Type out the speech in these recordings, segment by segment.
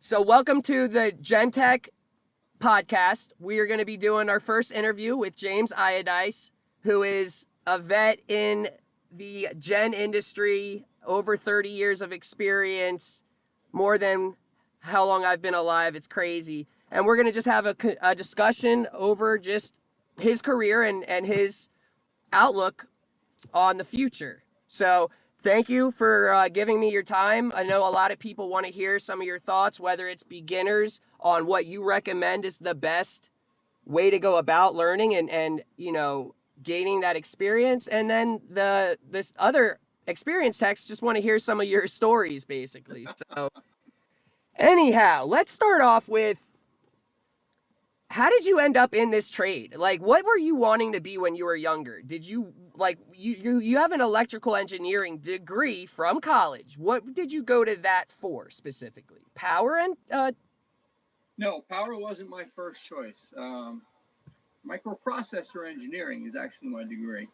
So, welcome to the GenTech podcast. We are going to be doing our first interview with James Iodice, who is a vet in the gen industry, over 30 years of experience, more than how long I've been alive. It's crazy. And we're going to just have a discussion over just his career and his outlook on the future. So, thank you for giving me your time. I know a lot of people want to hear some of your thoughts, whether it's beginners on what you recommend is the best way to go about learning and gaining that experience, and then this other experienced techs just want to hear some of your stories, basically. So, anyhow, let's start off with, how did you end up in this trade? Like, what were you wanting to be when you were younger? Did you like you have an electrical engineering degree from college? What did you go to that for specifically? Power and No, power wasn't my first choice. Microprocessor engineering is actually my degree.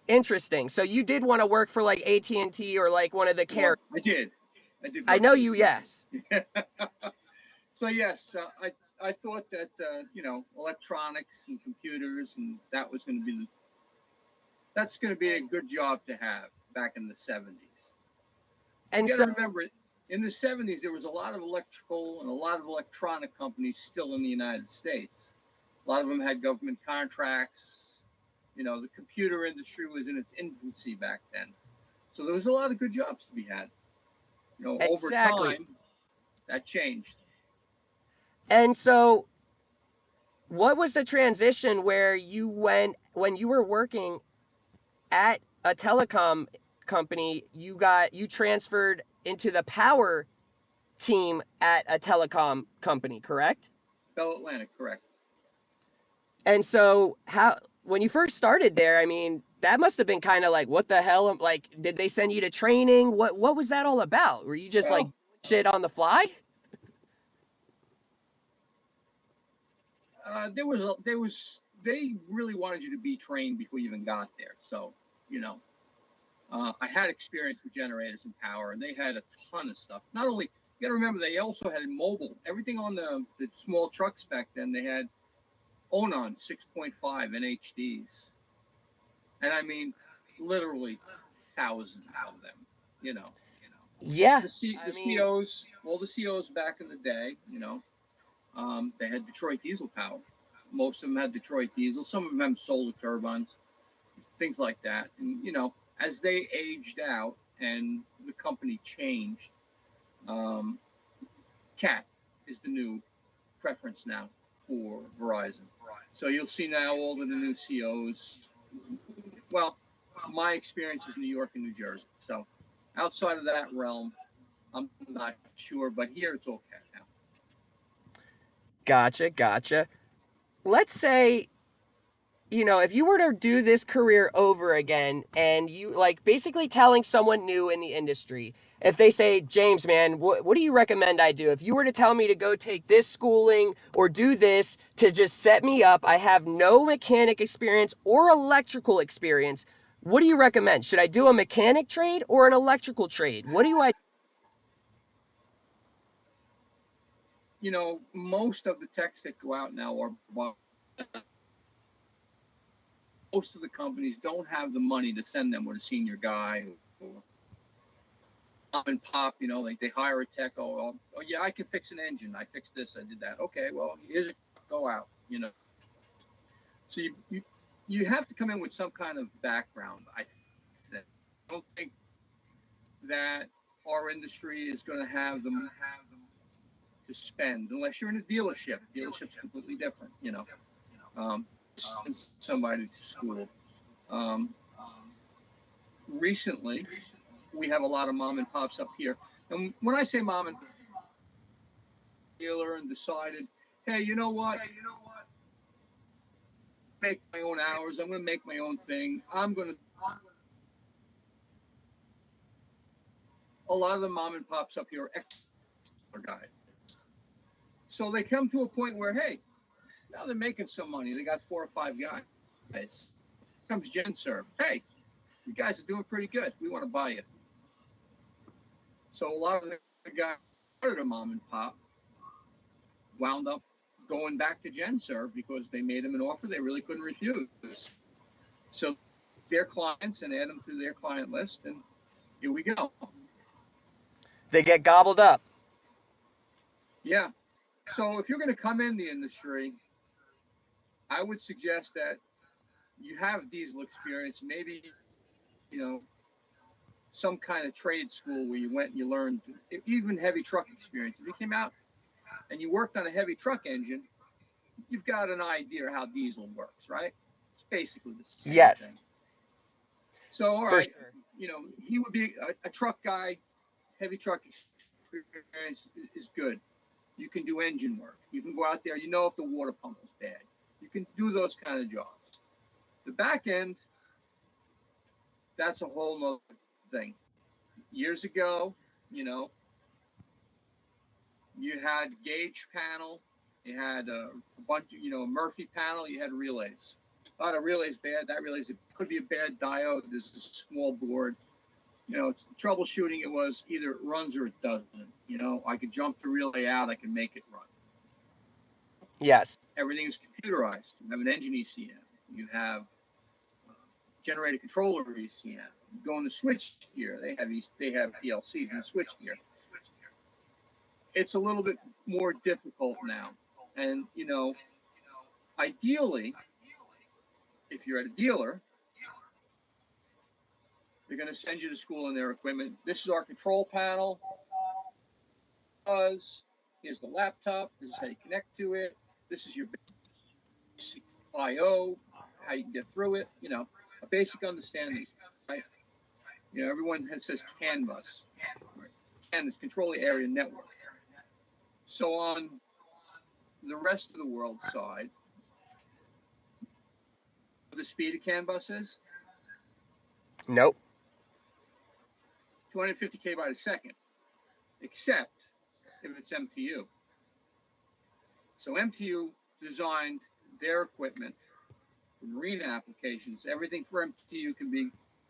Interesting. So you did want to work for like AT&T or like one of the Well, carriers. I did. I did I work know for you. Yes. So yes, I thought that electronics and computers and that's going to be a good job to have back in the 70s. You And got to so remember, in the 70s there was a lot of electrical and a lot of electronic companies still in the United States. A lot of them had government contracts. The computer industry was in its infancy back then. So there was a lot of good jobs to be had. Over exactly. time, that changed. And so what was the transition where you went when you were working at a telecom company, you transferred into the power team at a telecom company, correct? Bell Atlantic, correct. And so how when you first started there, I mean, that must have been kind of like, what the hell? Like, did they send you to training? What was that all about? Were you just like Well, shit on the fly? they really wanted you to be trained before you even got there. So, you know, I had experience with generators and power, and they had a ton of stuff. Not only, you got to remember, they also had mobile. Everything on the small trucks back then, they had Onan 6.5 NHDs. And I mean, literally thousands of them, you know. Yeah. The I mean, COs, all the COs back in the day, they had Detroit diesel power. Most of them had Detroit diesel. Some of them had solar turbines, things like that. And as they aged out and the company changed, um, Cat is the new preference now for Verizon. So you'll see now all of the new COs. Well, my experience is New York and New Jersey. So outside of that realm, I'm not sure, but here it's all Cat now. gotcha. Let's say, if you were to do this career over again and you like basically telling someone new in the industry, if they say, James, man, what do you recommend I do? If you were to tell me to go take this schooling or do this to just set me up, I have no mechanic experience or electrical experience. What do you recommend? Should I do a mechanic trade or an electrical trade? What do I? Most of the techs that go out now are most of the companies don't have the money to send them with a senior guy or mom and pop. Like they hire a tech. Oh yeah, I can fix an engine. I fixed this. I did that. Okay, well here's a go out. So you have to come in with some kind of background. I don't think that our industry is going to have them to spend unless you're in a dealership. Dealership's completely different. Send somebody to school. Um, Recently, we have a lot of mom and pops up here. And when I say mom and dealer and decided, hey, you know what? Make my own hours. I'm going to make my own thing. A lot of the mom and pops up here are expert guys. So they come to a point where, hey, now they're making some money. They got 4 or 5 guys. Comes GenServe. Hey, you guys are doing pretty good. We want to buy you. So a lot of the guys started a mom and pop wound up going back to GenServe because they made them an offer they really couldn't refuse. So their clients and add them to their client list, and here we go. They get gobbled up. Yeah. So if you're going to come in the industry, I would suggest that you have diesel experience, maybe, you know, some kind of trade school where you went and you learned, even heavy truck experience. If you came out and you worked on a heavy truck engine, you've got an idea how diesel works, right? It's basically the same Yes, thing. So, all for right, sure. you know, he would be a truck guy. Heavy truck experience is good. You can do engine work. You can go out there. You know if the water pump is bad. You can do those kind of jobs. The back end, that's a whole nother thing. Years ago, you know, you had gauge panel, you had a bunch of, you know, a Murphy panel, you had relays. A lot of relays bad. That relays, it could be a bad diode. There's a small board. You know, it's troubleshooting. It was either it runs or it doesn't. You know, I could jump the relay out. I can make it run. Yes. Everything is computerized. You have an engine ECM. You have generator controller ECM. You go in the switch gear. They have PLCs in the switch gear. It's a little bit more difficult now. And, you know, ideally, if you're at a dealer, they're going to send you to school in their equipment. This is our control panel. Here's the laptop. This is how you connect to it. This is your basic I/O, how you can get through it. You know, a basic understanding. Right? You know, everyone says CAN bus. Right? CAN is control area network. So on the rest of the world side, the speed of CAN bus is Nope. 250K by the second, except if it's MTU. So MTU designed their equipment for marine applications. Everything for MTU can be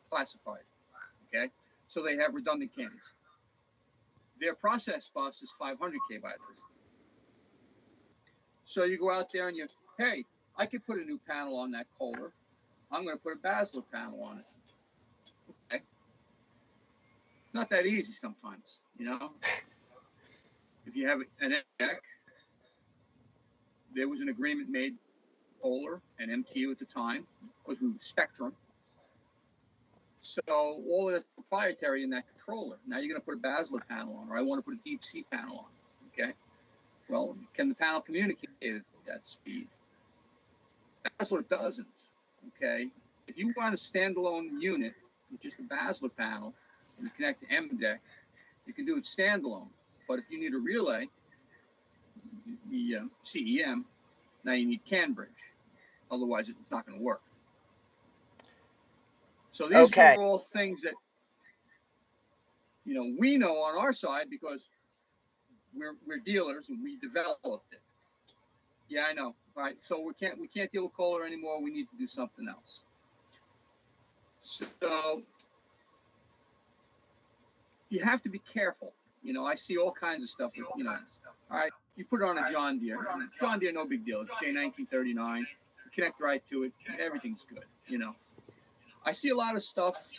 classified. Okay, so they have redundant cans. Their process bus is 500K by the second. So you go out there and you, hey, I could put a new panel on that Kohler. I'm going to put a Basler panel on it. Okay, it's not that easy sometimes, you know. If you have an deck, there was an agreement made, Kohler and MTU at the time, because we were Spectrum. So all of that's proprietary in that controller. Now you're going to put a Basler panel on, or I want to put a deep sea panel on. Okay. Well, can the panel communicate at that speed? Basler doesn't. Okay. If you want a standalone unit with just a Basler panel and you connect to MDEC, you can do it standalone. But if you need a relay, the CEM, now you need CAN bridge. Otherwise, it's not going to work. So these Okay. are all things that, you know, we know on our side because we're dealers and we developed it. Yeah, I know. All right, so we can't deal with Kohler anymore. We need to do something else. So you have to be careful. You know, I see all kinds of stuff. With, you know, all right, you put it on a John Deere. John Deere, no big deal. It's J1939. You connect right to it. Everything's good. You know, I see a lot of stuff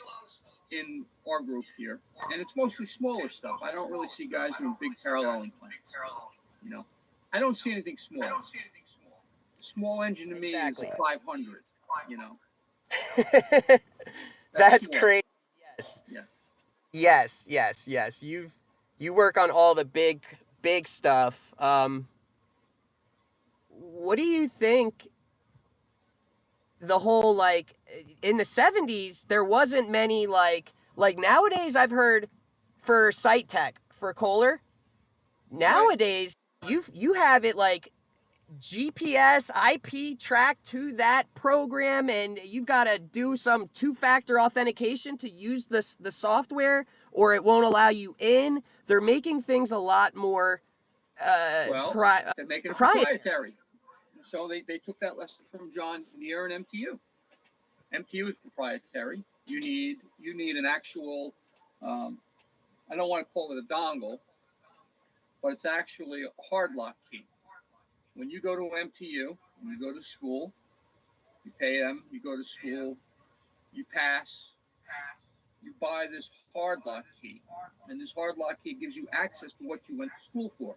in our group here, and it's mostly smaller stuff. I don't really see guys doing big paralleling plants. You know, I don't see anything small. Small engine to me Exactly. is a 500. You know, that's That's small. crazy. Yes. Yeah. Yes, yes, yes. You work on all the big stuff. What do you think the whole like in the 70s there wasn't many like nowadays I've heard for site tech for Kohler. Right. Nowadays you have it like GPS IP track to that program, and you've got to do some two-factor authentication to use the software, or it won't allow you in. They're making things a lot more Well, they're making it proprietary. proprietary. So they took that lesson from John Deere and MTU. MTU is proprietary. You need an actual, I don't want to call it a dongle, but it's actually a hard lock key. When you go to MTU, when you go to school, you pay them, you go to school, you pass, you buy this hard lock key. And this hard lock key gives you access to what you went to school for.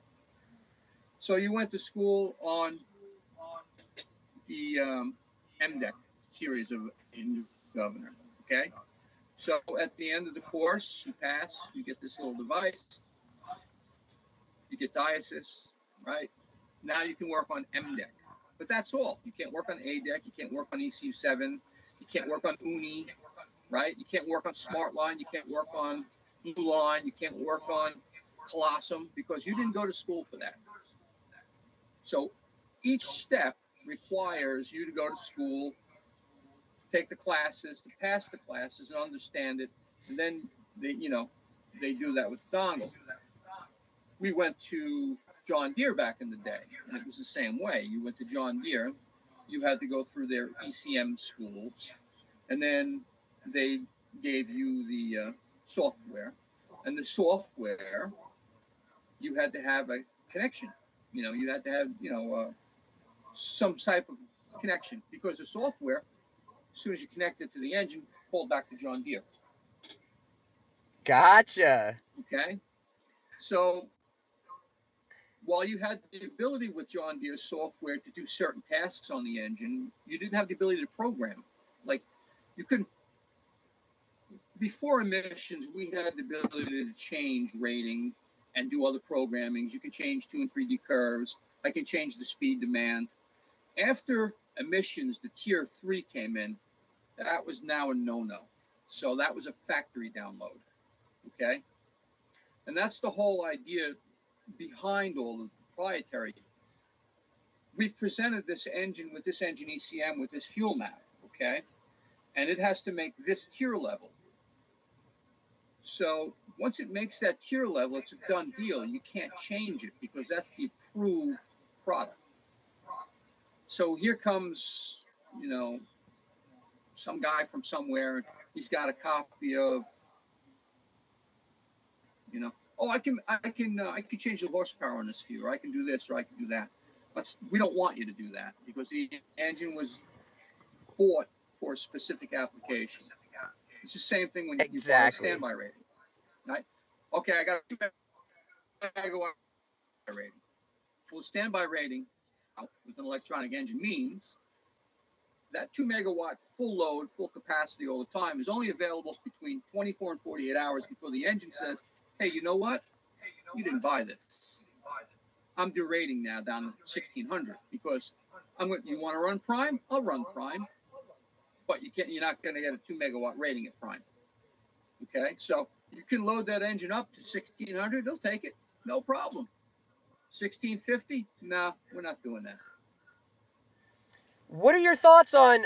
So you went to school on the MDEC series of governor, okay? So at the end of the course, you pass, you get this little device, you get diocese, right? Now you can work on MDEC. But that's all. You can't work on ADEC, you can't work on ECU7, you can't work on UNI, right? You can't work on Smart Line, you can't work on Blue Line, you can't work on Colossum because you didn't go to school for that. So each step requires you to go to school, take the classes, to pass the classes and understand it, and then they do that with the dongle. We went to John Deere back in the day, and it was the same way. You went to John Deere, you had to go through their ECM schools, and then they gave you the software, and the software you had to have a connection. You had to have some type of connection because the software, as soon as you connect it to the engine, pulled back to John Deere. Gotcha. Okay, so while you had the ability with John Deere software to do certain tasks on the engine, you didn't have the ability to program. Like you couldn't. Before emissions, we had the ability to change rating and do other programmings. You can change 2 and 3D curves. I can change the speed demand. After emissions, the tier 3 came in. That was now a no-no. So that was a factory download. Okay, and that's the whole idea behind all the proprietary. We've presented this engine with this engine ECM with this fuel map, okay, and it has to make this tier level. So once it makes that tier level, it's a done deal. You can't change it because that's the approved product. So here comes, some guy from somewhere. He's got a copy of, oh, I can change the horsepower on this fuel, or I can do this, or I can do that. We don't want you to do that because the engine was bought for a specific application. It's the same thing when you buy a standby rating, right? Okay, I got a 2 megawatt rating. Well, standby rating with an electronic engine means that 2 megawatt full load, full capacity all the time is only available between 24 and 48 hours before the engine says, hey, you know what? You didn't buy this. I'm derating now down to 1600 because you want to run prime? I'll run prime. But you're not going to get a 2 megawatt rating at prime. Okay, so you can load that engine up to 1600, they'll take it, no problem. 1650? No, we're not doing that. What are your thoughts on,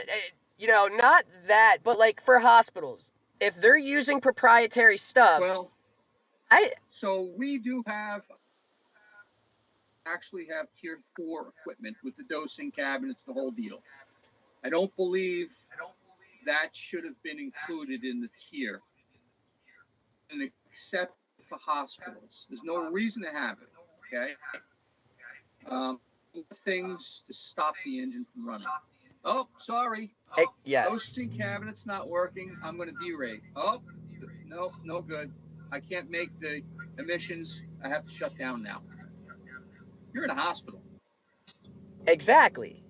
not that, but like for hospitals, if they're using proprietary stuff? Well, so we do actually have tier 4 equipment with the dosing cabinets, the whole deal. I don't believe that should have been included in the tier, and except for hospitals. There's no reason to have it, okay? Things to stop the engine from running. Oh, sorry. Yes. Dosing cabinet's not working. I'm going to derate. Oh, no good. I can't make the emissions. I have to shut down now. You're in a hospital. Exactly.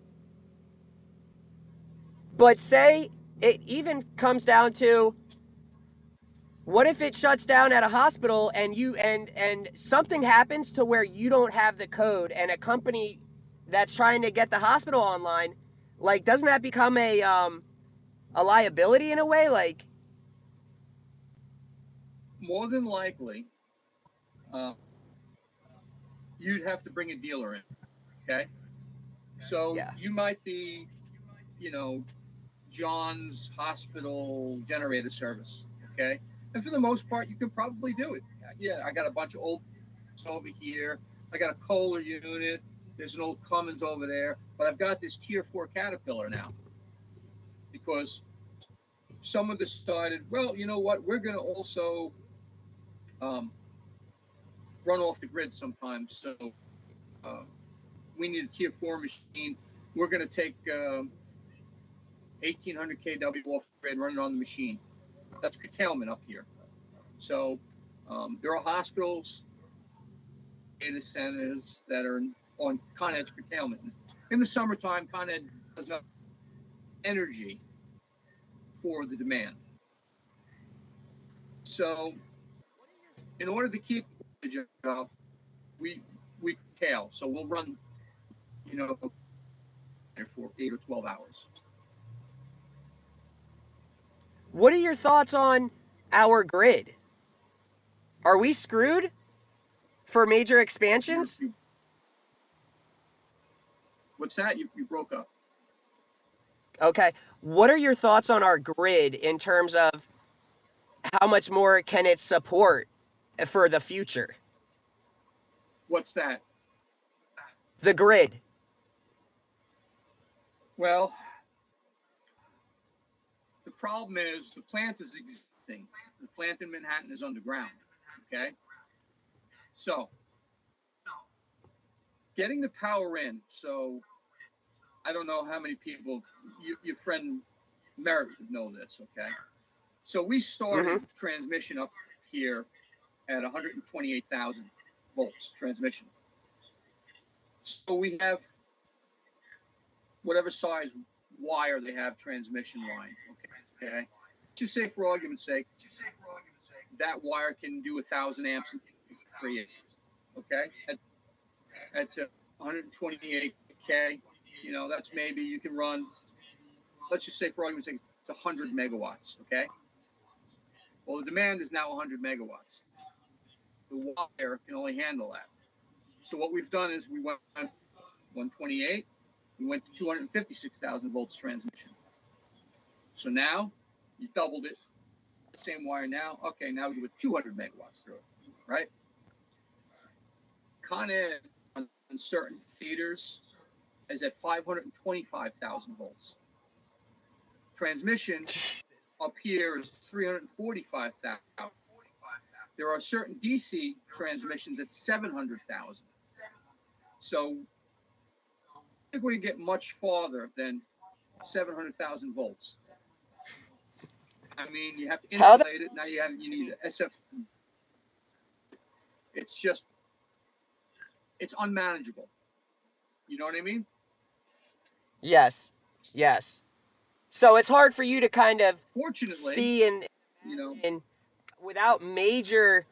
But say it even comes down to, what if it shuts down at a hospital and and something happens to where you don't have the code, and a company that's trying to get the hospital online, like, doesn't that become a liability in a way? Like, more than likely, you'd have to bring a dealer in. Okay, so yeah. you might be, John's hospital generator service. Okay, and for the most part, you can probably do it. Yeah, I got a bunch of old over here. I got a Kohler unit. There's an old Cummins over there, but I've got this tier 4 Caterpillar now because someone decided, well, you know what? We're going to also run off the grid sometimes. So uh, we need a tier 4 machine. We're going to take 1800 kW off the grid, run it on the machine. That's curtailment up here. So there are hospitals, data centers that are on Con Ed's curtailment. In the summertime, Con Ed does not energy for the demand. So in order to keep the job, we curtail. So we'll run, for 8 or 12 hours. What are your thoughts on our grid? Are we screwed for major expansions? What's that? You broke up. Okay. What are your thoughts on our grid in terms of how much more can it support for the future? What's that? The grid. Well, the problem is the plant is existing. The plant in Manhattan is underground. Okay. So getting the power in. So I don't know how many people, your friend Merritt would know this. Okay. So we started transmission up here at 128,000 volts transmission. So we have whatever size wire they have transmission line. Okay. Just say for argument's sake, that wire can do 1,000 amps in 3 okay. At 128K, that's maybe you can run, let's just say for argument's sake, it's 100 megawatts, okay? Well, the demand is now 100 megawatts. The wire can only handle that. So what we've done is we went 128, we went to 256,000 volts transmission. So now you doubled it, same wire now. Okay, now we do it 200 megawatts through it, right? Con Ed on certain feeders is at 525,000 volts. Transmission up here is 345,000. There are certain DC transmissions at 700,000. So I think we get much farther than 700,000 volts. I mean, you have to insulate it. Now you need SF. It's unmanageable. You know what I mean? Yes. Yes. So it's hard for you to kind of Fortunately, see and without major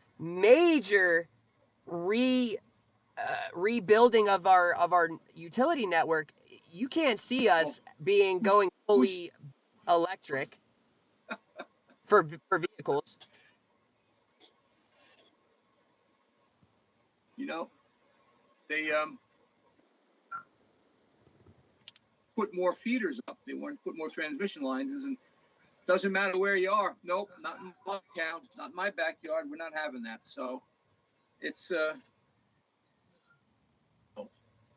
rebuilding of our utility network. You can't see us going fully electric for vehicles. They put more feeders up. They want to put more transmission lines, and doesn't matter where you are. Nope, not in my town, not in my backyard. We're not having that. So it's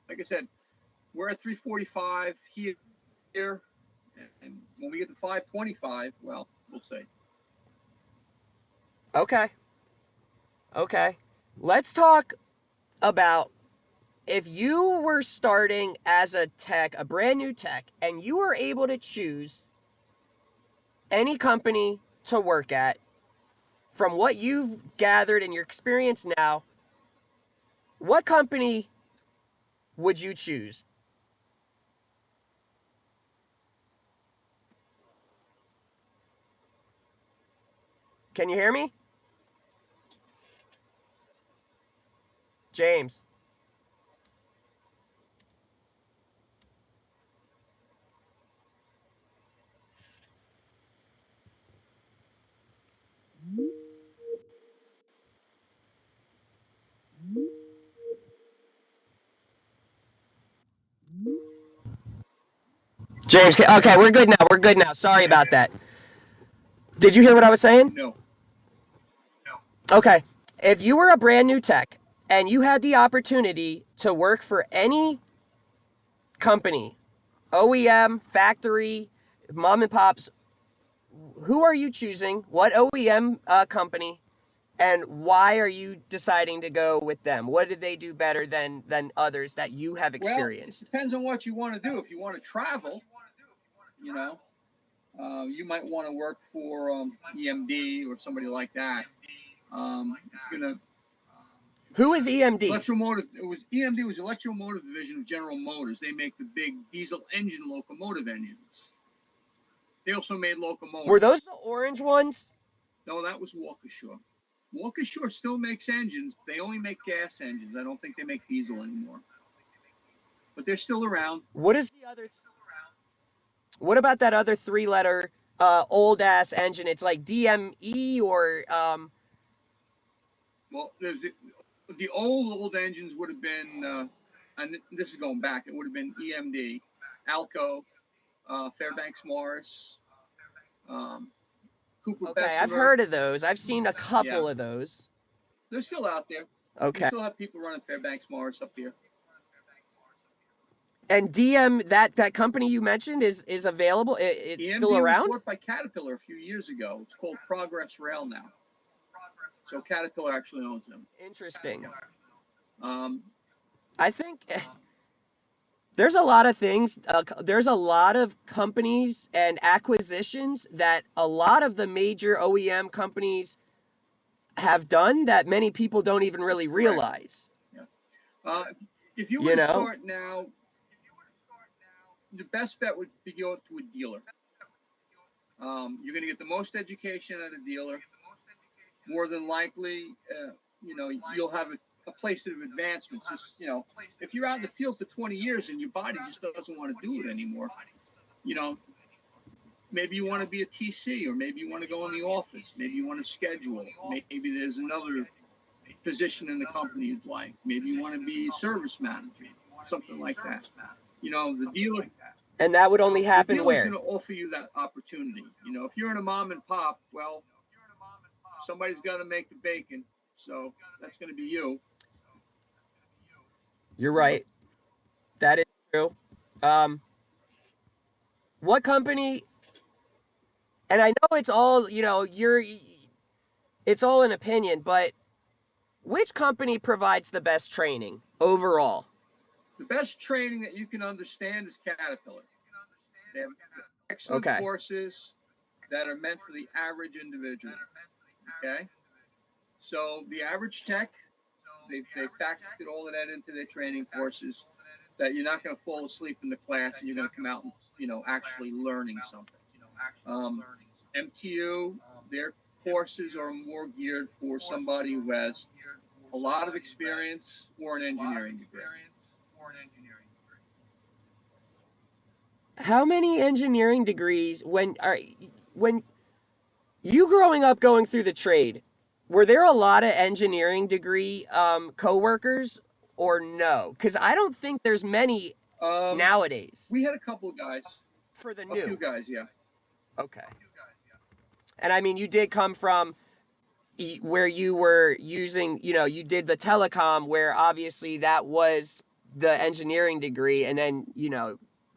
like I said, we're at 345 here, and when we get to 525, well, we'll see. Okay. Let's talk about if you were starting as a brand new tech, and you were able to choose any company to work at, from what you've gathered in your experience now, what company would you choose? Can you hear me? James. James, okay, we're good now. We're good now. Sorry about that. Did you hear what I was saying? No. Okay. If you were a brand new tech and you had the opportunity to work for any company, OEM, factory, mom and pops, who are you choosing? What OEM company? And why are you deciding to go with them? What did they do better than others that you have Well, it experienced? depends on what you want to do. If you want to travel, you know, you might want to work for EMD or somebody like that. It's gonna Who is EMD? Electromotive. It was EMD was Electromotive Division of General Motors. They make the big diesel engine locomotive engines. They also made Were locomotives. those the orange ones? No, that was Waukesha. Waukesha still makes engines. They only make gas engines. I don't think they make diesel anymore. But they're still around. What is the other? What about that other three-letter old ass engine? It's like DME or Well, the old engines would have been, and this is going back. It would have been EMD, Alco, Fairbanks Morris, um, Cooper Okay, I've Bessemer. heard of those. I've seen a Yeah, couple of those. they're still out there. We Okay. still have people running Fairbanks Morris up here. And DM that company you mentioned is available. It's still EMD was around. bought by Caterpillar a few years ago. It's called Progress Rail now. So Caterpillar actually owns them. Interesting. Um, I think there's a lot of things. There's a lot of companies and acquisitions that a lot of the major OEM companies have done that many people don't even really correct. realize. Yeah. If you were You to know? start now, the best bet would be go to a dealer. You're going to get the most education at a dealer. More than likely, you'll have a place of advancement. Just, if you're out in the field for 20 years and your body just doesn't want to do it anymore, you know, maybe you want to be a TC, or maybe you want to go in the office. Maybe you want to schedule. Maybe there's another position in the company you'd like. Maybe you want to be service manager, something like that. The dealer And that would only the happen dealer's going where? to offer you that opportunity. If you're in a mom and pop, well, somebody's got to make the bacon, so that's going to be you. You're You know, right. That is true. Um, what company? And I know it's all it's all an opinion, but which company provides the best training overall? the best training that you can understand is Caterpillar. They have excellent Okay. courses that are meant for the average individual. Okay, so the average tech, they factored all of that into their training courses. That you're not going to fall asleep in the class and you're going to come out and actually learning something. MTU, their courses are more geared for somebody who has a lot of experience or an engineering degree. How many engineering degrees when you growing up going through the trade, were there a lot of engineering degree coworkers or no? Because I don't think there's many nowadays We had a couple of guys, for the a few new. guys, yeah. Okay. And I mean, you did come from where you were using, you did the telecom, where obviously that was the engineering degree, and then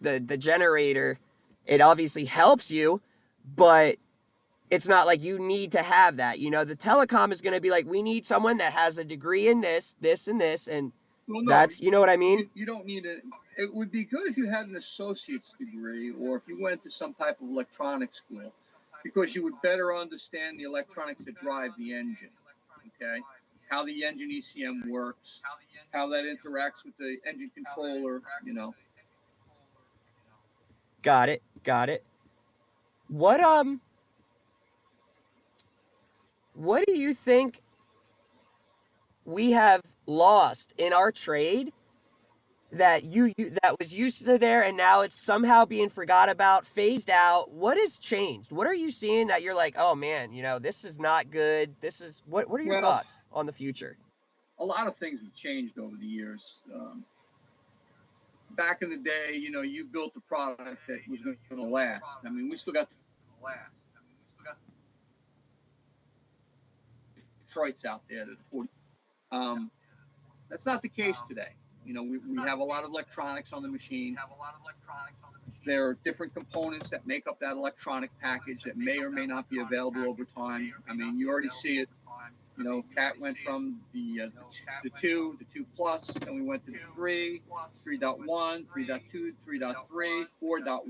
the generator, it obviously helps you, but it's not like you need to have that. The telecom is going to be like, we need someone that has a degree in this and this, and Well, no, that's, you know what I mean? you don't need it. It would be good if you had an associate's degree or if you went to some type of electronics school, because you would better understand the electronics that drive the engine. Okay, how the engine ECM works, how that interacts with the engine controller. Got it. Got it. What what do you think we have lost in our trade that that was used to there, and now it's somehow being forgot about, phased out? What has changed? What are you seeing that you're like, oh man, this is not good? This is what are your Well, thoughts on the future? a lot of things have changed over the years. Back in the day, you built a product that was going to last. I mean, we still got Detroit's out there that 40. That's not the case today. We have a lot of electronics on the machine. There are different components that make up that electronic package that may or may not be available over time. I mean, you already see it. Cat went from the two plus, then we went to the 3, 3.1, 3.2, 3.3, 4.1,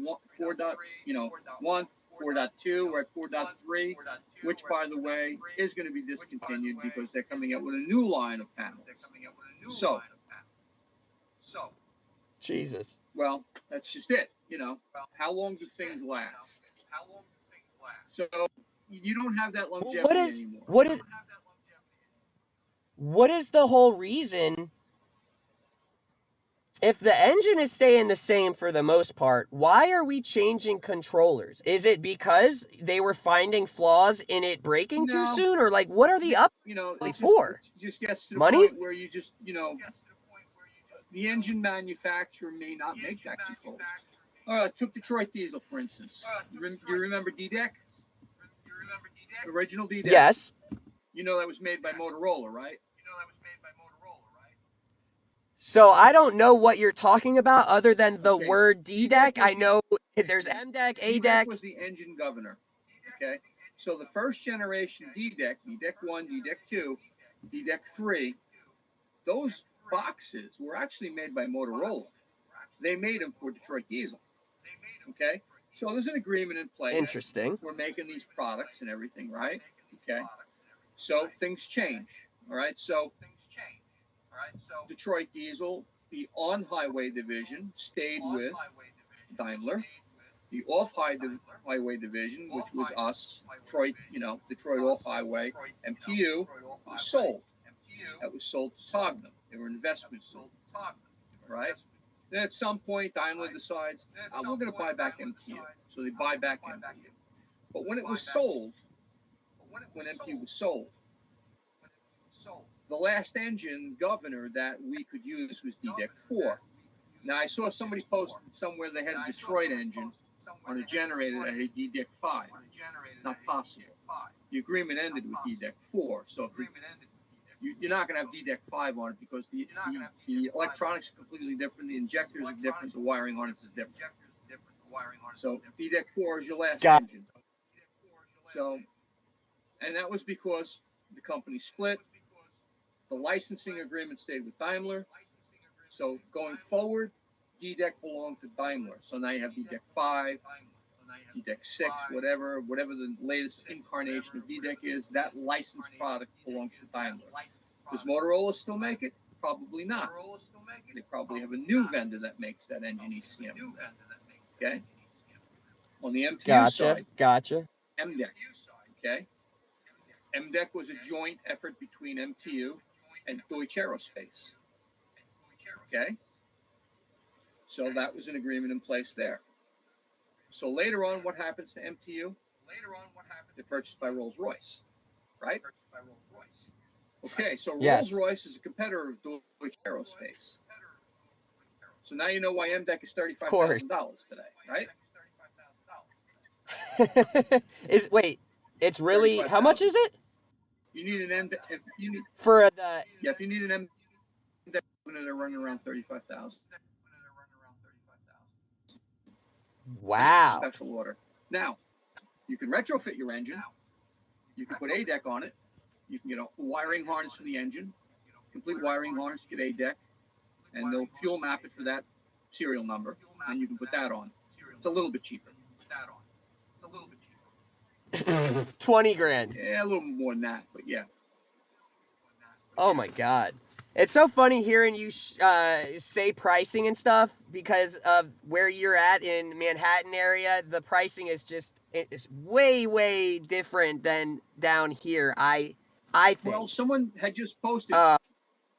1, 4.2. We're at 4.3, which, by the way, is going to be discontinued because they're coming out with a new line of panels. So, Jesus. well, that's just it. How long do things last? So you don't have that longevity anymore. What is the whole reason? If the engine is staying the same for the most part, why are we changing controllers? Is it because they were finding flaws in it breaking too No, soon? Or like, what are the updates for? it just gets to the Money? point where the engine manufacturer may not make that controller. Took Detroit Diesel, for instance. Do you remember D-Deck? Original D-Deck? Yes. That was made by Motorola, right? So I don't know what you're talking about other than the Okay. word D-Deck. I know there's M-Deck, A-Deck. D-Deck was the engine governor. Okay. So the first generation D-Deck, D-Deck 1, D-Deck 2, D-Deck 3, those boxes were actually made by Motorola. They made them for Detroit Diesel. Okay. So there's an agreement in place. Interesting. We're making these products and everything, right? Okay. So things change. All right. So Detroit Diesel, the on-highway division, stayed with Daimler. The off-highway division, which was us, Detroit Off-Highway, MTU, was sold. That was sold to Togman. They were investments sold, right? Then at some point, Daimler decides, we're going to buy back MTU. So they buy back MTU. But when it was sold, when MTU was sold, the last engine governor that we could use was DDEC 4. Now, I saw somebody posted somewhere they had a Detroit engine on a generator that had DDEC 5. Not possible. The agreement ended with DDEC 4. So you're not going to have DDEC 5 on it because the electronics are completely different, the injectors are different, the wiring harness is different. So DDEC 4 is your last engine. So, and that was because the company split. The licensing agreement stayed with Daimler. So going forward, DDEC belonged to Daimler. So now you have DDEC 5, DDEC 6, whatever the latest incarnation of DDEC is, that licensed product belongs to Daimler. Does Motorola still make it? Probably not. They probably have a new vendor that makes that engine ECM. Okay? On the MTU side, MDEC. Okay? MDEC was a joint effort between MTU and Deutsche Aerospace. Okay? So that was an agreement in place there. So later on, what happens to MTU? They're purchased by Rolls-Royce, right? Okay, so Rolls-Royce is a competitor of Deutsche Aerospace. So now you know why MDEC is $35,000 today, right? It's really, how much is it? You need an MDEC, if you need an MDEC, they're running around $35,000. Wow. Special order. Now, you can retrofit your engine. You can put ADEC on it. You can get a wiring harness for the engine, complete wiring harness, get ADEC, and they'll fuel map it for that serial number, and you can put that on. It's a little bit cheaper. 20 grand. Yeah, a little more than that, but yeah. Oh my God. It's so funny hearing you say pricing and stuff because of where you're at in Manhattan area. The pricing is it's way, way different than down here. I think. Well, someone had just posted,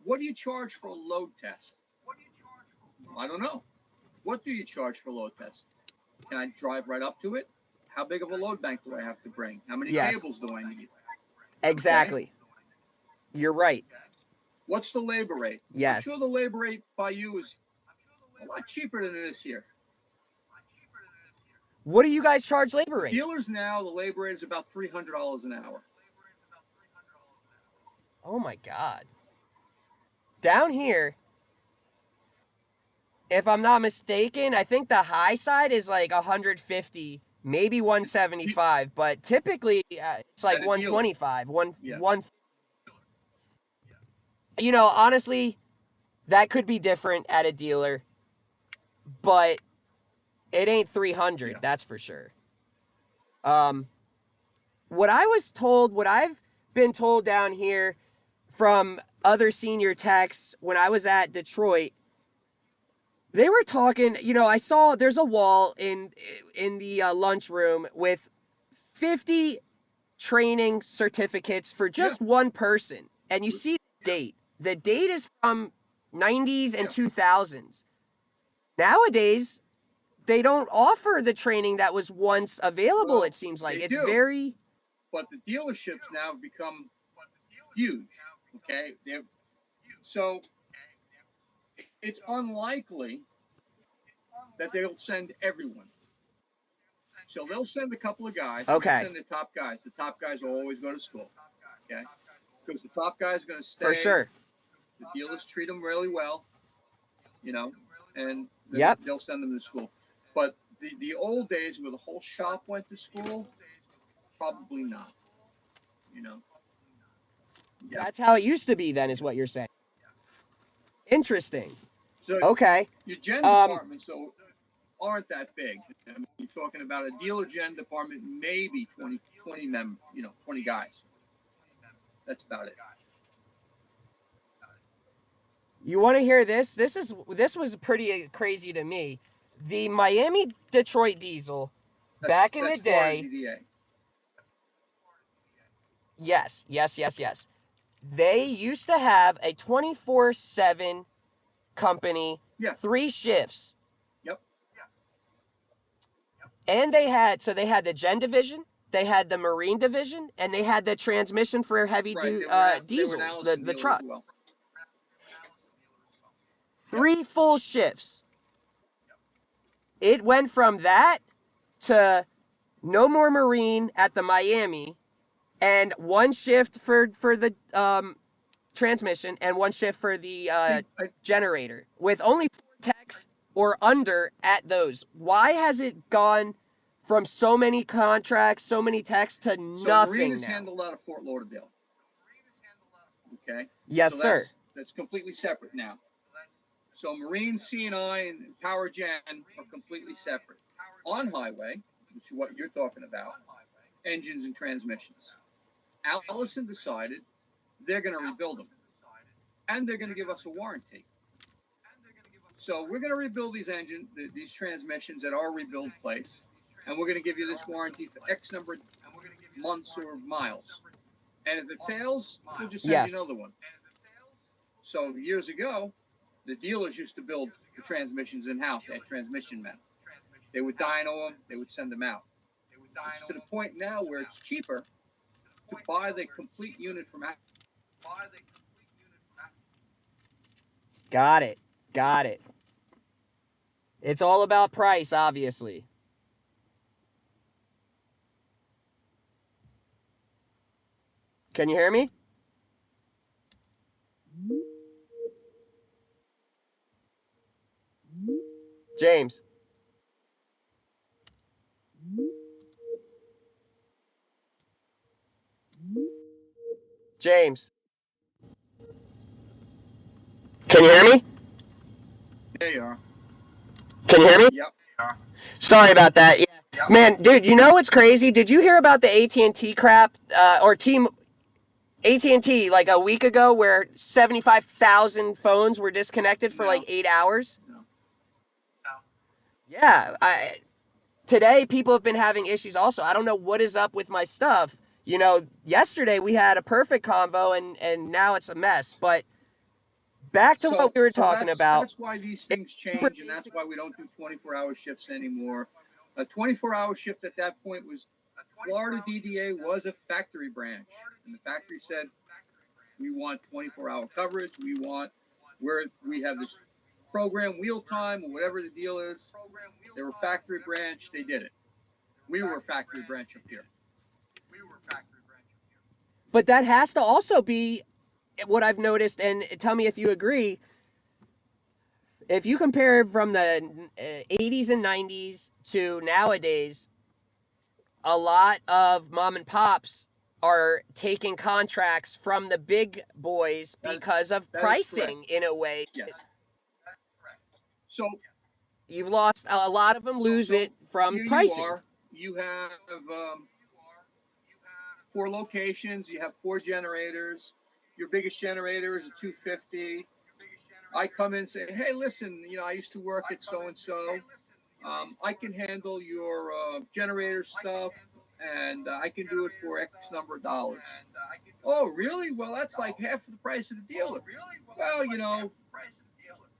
what do you charge for a load test? I don't know. What do you charge for a load test? Can I drive right up to it? How big of a load bank do I have to bring? How many cables do I need? Exactly. Okay? You're right. What's the labor rate? Yes. I'm sure the labor rate by you is a lot cheaper than it is here. What do you guys charge labor rate? Dealers now, the labor rate is about $300 an hour. Oh my God. Down here, if I'm not mistaken, I think the high side is like 150, maybe 175, but typically it's like 125, one. you know, honestly, that could be different at a dealer, but it ain't 300, Yeah. that's for sure. What I was told, what I've been told down here from other senior techs when I was at Detroit, they were talking, you know, I saw there's a wall in the lunchroom with 50 training certificates for Yeah. just one person. And you see the date. The date is from 90s and Yeah. 2000s. Nowadays, they don't offer the training that was once available, Well, it seems like. they It's do, very. but the dealerships now have become huge. Okay. So it's unlikely that they'll send everyone. So they'll send a couple of guys. They'll Okay, send the top guys. The top guys will always go to school. Okay. Because the top guys are going to for stay. sure. The dealers treat them really well, you know, and then Yep. they'll send them to school. But the old days where the whole shop went to school, probably not, you know. Yeah. That's how it used to be, then, is what you're saying. Interesting. So Okay. your gen Um, departments so aren't that big. I mean, you're talking about a dealer gen department, maybe 20 20 guys. That's about it. you want to hear this? This was pretty crazy to me. The Miami Detroit Diesel That's back in the that's Florida day. DDA. Yes, yes, yes, yes. They used to have a 24/7 company, Yeah. 3 shifts. Yep. And they had the Gen division, they had the Marine division, and they had the transmission for heavy Right. They were an diesels, Allison the dealer as truck. well. Yep. 3 full shifts. It went from that to no more Marine at the Miami, and 1 shift for the transmission, and 1 shift for the See, generator, with only 4 techs or under at those. Why has it gone from so many contracts, so many techs, to so Marine nothing is now? handled out of Fort Lauderdale. Okay. Yes, So sir. that's completely separate now. So Marine CNI and Power Gen are completely separate. On highway, which is what you're talking about, engines and transmissions. Allison decided they're going to rebuild them, and they're going to give us a warranty. So we're going to rebuild these transmissions at our rebuild place, and we're going to give you this warranty for X number of months or miles. And if it fails, we'll just send you Yes. another one. So years ago, the dealers used to build the transmissions in house. They had transmission men. They would dyno them. They would send them out. It's to the point now where it's cheaper to buy the complete unit from Apple. Got it. Got it. It's all about price, obviously. Can you hear me? James. James. Can you hear me? There you are. Can you hear me? Yep. Sorry about that. Yeah. Man, dude, you know what's crazy? Did you hear about the AT&T crap or team AT&T like a week ago where 75,000 phones were disconnected for like No. 8 hours? No. Yeah, today people have been having issues also. I don't know what is up with my stuff. You know, yesterday we had a perfect convo and now it's a mess. But back to what So we were so talking about. that's why these It's things super change, and that's basic. why we don't do 24-hour shifts anymore. A 24-hour shift at that point was Florida DDA was a factory branch, and the factory said we want 24-hour coverage. We have this program wheel time or whatever the deal is. They were factory branch. They did it. We were a factory branch up here. But that has to also be what I've noticed, and tell me if you agree. If you compare from the 80s and 90s to nowadays, a lot of mom and pops are taking contracts from the big boys because of pricing in a way. Yes. So You've lost a lot of them lose it from here you pricing. are. You have 4 locations. You have 4 generators. Your biggest generator is a 250. I come in and say, hey, listen, I used to work at so and so. I can handle your generator stuff, and I can do it for X number of dollars. Oh, really? Well, that's like half of the price of the dealer. Well,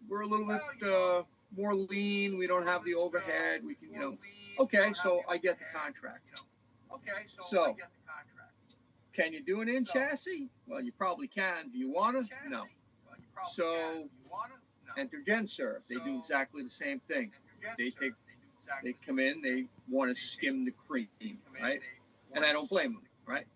we're a little bit more lean. We don't have the overhead. We can. Okay, so I get the contract. So, can you do an in chassis? Well, you probably can. Do you want to? No. So, enter GenServe. They do exactly the same thing. They come in. They want to skim the cream, right? And I don't blame them, right?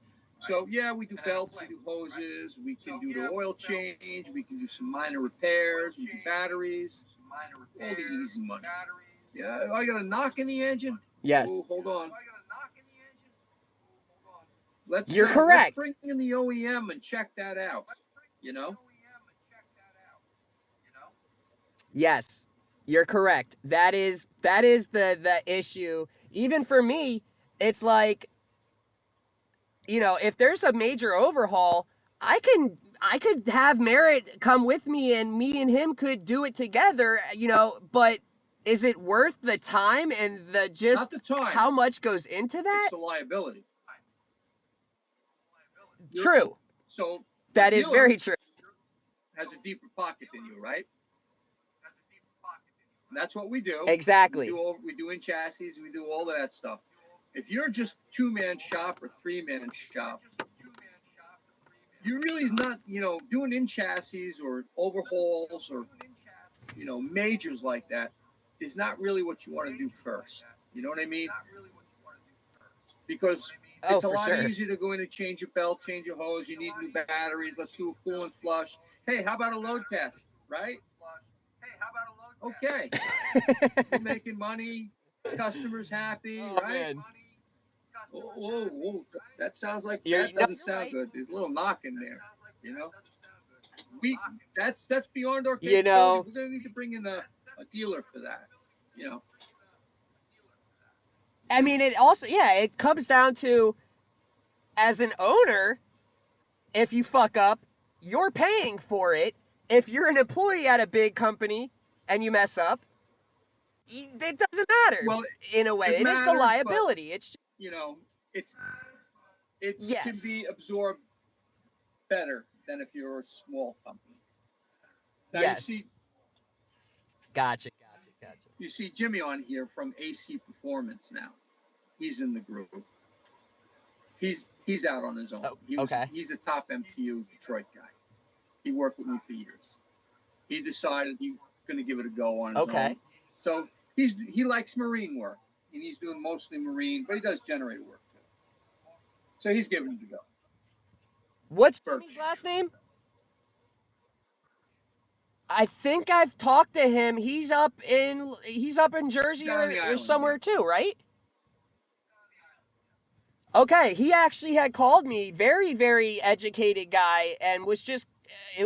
So yeah, we do belts, we do hoses, we can do the oil change, we can do some minor repairs, we do batteries, all the easy money. Yeah, I got a knock in the engine. Yes. Oh, hold on. You're correct. Let's bring in the OEM and check that out. Yes, you're correct. That is the issue. Even for me, it's like, if there's a major overhaul, I could have Merritt come with me and me and him could do it together, but is it worth the time and Not the time. how much goes into that? It's the liability. True. So that is very true. Has a deeper pocket than you, right? That's what we do. Exactly. We do in chassis. We do all of that stuff. If you're just 2-man shop or 3-man shop, you're really not, doing in chassis or overhauls or, majors like that is not really what you want to do first. You know what I mean? Because it's a lot easier to go in and change a belt, change a hose. You need new batteries. Let's do a coolant flush. Hey, how about a load test, right? Okay. We're making money. Customers happy, right? Man. Whoa. That sounds like that doesn't sound good. There's a little knock in there, That's beyond our capability. We're gonna need to bring in a dealer for that, I mean, it also, it comes down to, as an owner, if you fuck up, you're paying for it. If you're an employee at a big company and you mess up, it doesn't matter. Well, in a way, it is the liability. But, it's just, it can be absorbed better than if you're a small company. Now, yes. You see, Gotcha. You see Jimmy on here from AC Performance now. He's in the group. He's out on his own. He's a top MTU Detroit guy. He worked with me for years. He decided he was going to give it a go on his own. So he likes marine work, and he's doing mostly marine, but he does generator work too. So he's giving it a go. What's Jimmy's last name? I think I've talked to him. He's up in Jersey or somewhere too, right? Okay, he actually had called me, very, very educated guy, and was just,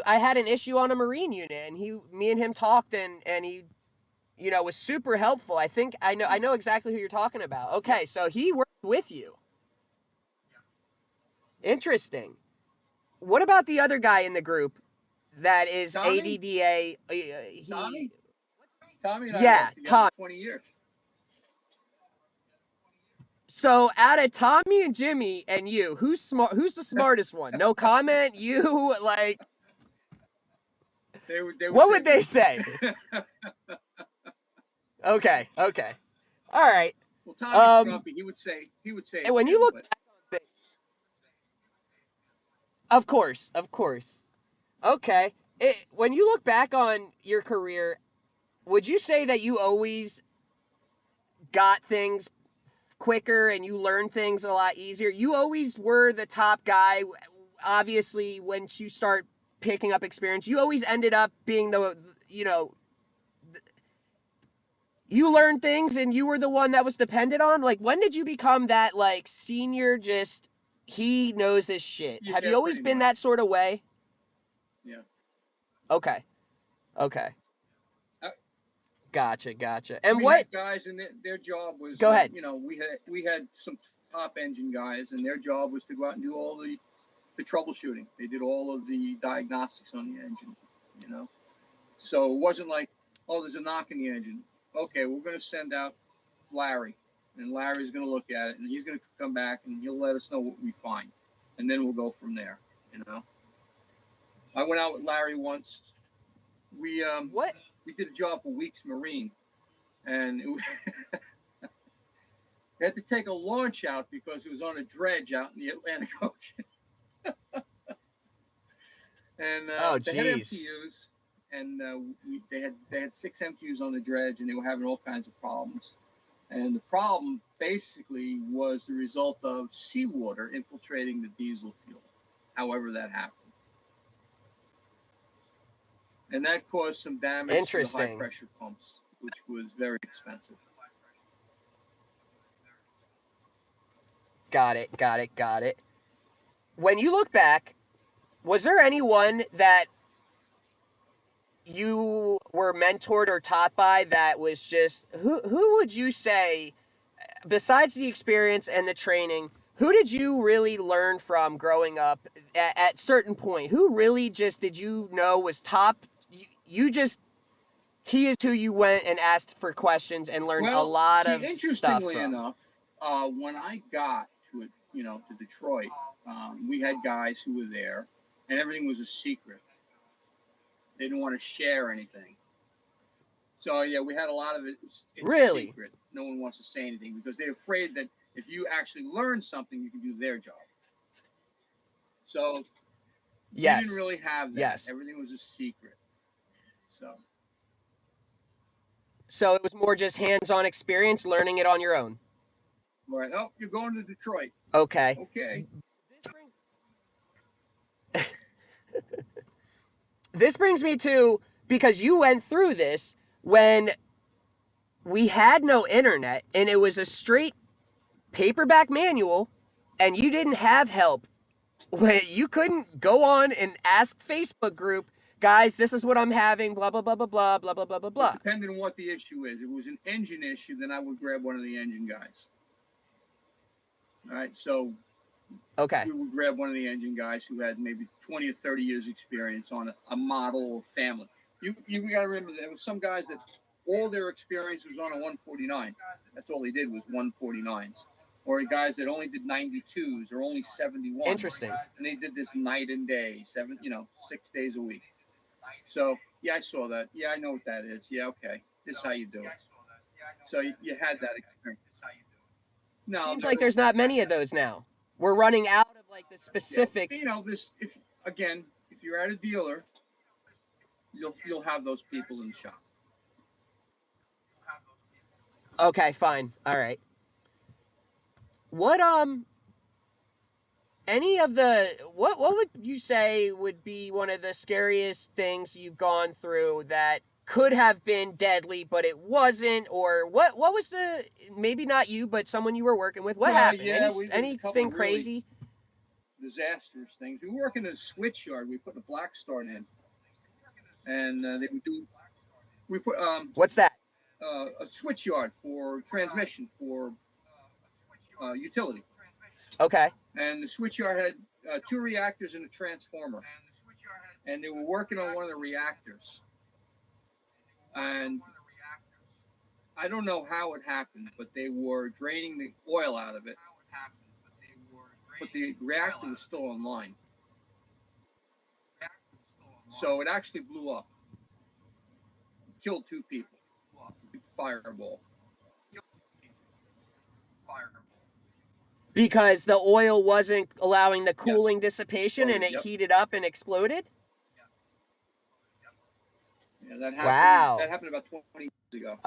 I had an issue on a marine unit, and me and him talked, and he, was super helpful. I think I know exactly who you're talking about. Okay, so he worked with you. Interesting. What about the other guy in the group that is Tommy? ADDA? Tommy? Tommy and I worked together Tommy. 20 years. So out of Tommy and Jimmy and you, who's smart? Who's the smartest one? No comment. You like. They would what would they say? Okay. All right. Well, Tommy's grumpy. He would say. And when you look, of course. Okay. When you look back on your career, would you say that you always got things quicker and you learned things a lot easier? You always were the top guy. Obviously, once you start picking up experience, you always ended up being you learned things and you were the one that was depended on. Like, when did you become that, like, senior, just he knows his shit. Have Yeah, you always pretty been much. that sort of way? Yeah. Okay. Uh, Gotcha. And we what? had guys, and their job was, Go ahead. you know, we had some top engine guys, and their job was to go out and do all the troubleshooting. They did all of the diagnostics on the engine, you know. So it wasn't like, oh, there's a knock in the engine. Okay, we're going to send out Larry, and Larry's going to look at it, and he's going to come back, and he'll let us know what we find, and then we'll go from there, you know. I went out with Larry once. We What? we did a job for Weeks Marine, and we had to take a launch out because it was on a dredge out in the Atlantic Ocean, and Oh, they had jeez. MTUs, and they had 6 MTUs on the dredge, and they were having all kinds of problems. And the problem basically was the result of seawater infiltrating the diesel fuel, however that happened. And that caused some damage to the high Interesting. pressure pumps, which was very expensive. Got it. When you look back, was there anyone that you were mentored or taught by that was just who would you say, besides the experience and the training, who did you really learn from growing up at certain point? Who really just did you know was top? You just he is who you went and asked for questions and learned a Well, lot see, of stuff interestingly from. enough, when I got to it, you know, to Detroit, we had guys who were there, and everything was a secret. They didn't want to share anything. So yeah, we had a lot of it. It's a Really? secret. No one wants to say anything because they're afraid that if you actually learn something, you can do their job. So we didn't Yes. really have that. Yes. Everything was a secret. So So it was more just hands-on experience, learning it on your own. all right, oh, you're going to Detroit. Okay. Okay. This brings me to, because you went through this when we had no internet and it was a straight paperback manual and you didn't have help. When you couldn't go on and ask Facebook group, guys, this is what I'm having, blah blah blah blah blah blah blah blah blah Well, blah. depending on what the issue is. If it was an engine issue, then I would grab one of the engine guys. All right, so Okay. we would grab one of the engine guys who had maybe 20 or 30 years experience on a model or family. You got to remember there was some guys that all their experience was on a 149. That's all they did was 149s. Or guys that only did 92s or only 71s. Interesting. And they did this night and day, 6 days a week. So yeah, I saw that. Yeah, I know what that is. Yeah, okay. This is how you do it. So you had that experience. No, Seems like there's not many of those now. We're running out of like the yeah, specific. you know this. If you're at a dealer, you'll have those people in the shop. Okay, fine. All right. What any of the what would you say would be one of the scariest things you've gone through that could have been deadly but it wasn't, or what was the, maybe not you but someone you were working with, what Well, happened, yeah, there was a couple anything of really crazy? disastrous things. We were working in a switch yard. We put a black start in, and they would do. We put What's that? a switch yard for transmission for utility, Okay. and the switch yard had 2 reactors and a transformer, and they were working on one of the reactors, and I don't know how it happened, but they were draining the oil out of it, but the reactor was still online. So it actually blew up, killed 2 people. Fireball. Because the oil wasn't allowing the Yeah, cooling dissipation and exploded. it Yep. heated up and exploded. Yeah, that happened. Wow. That happened about 20 years ago.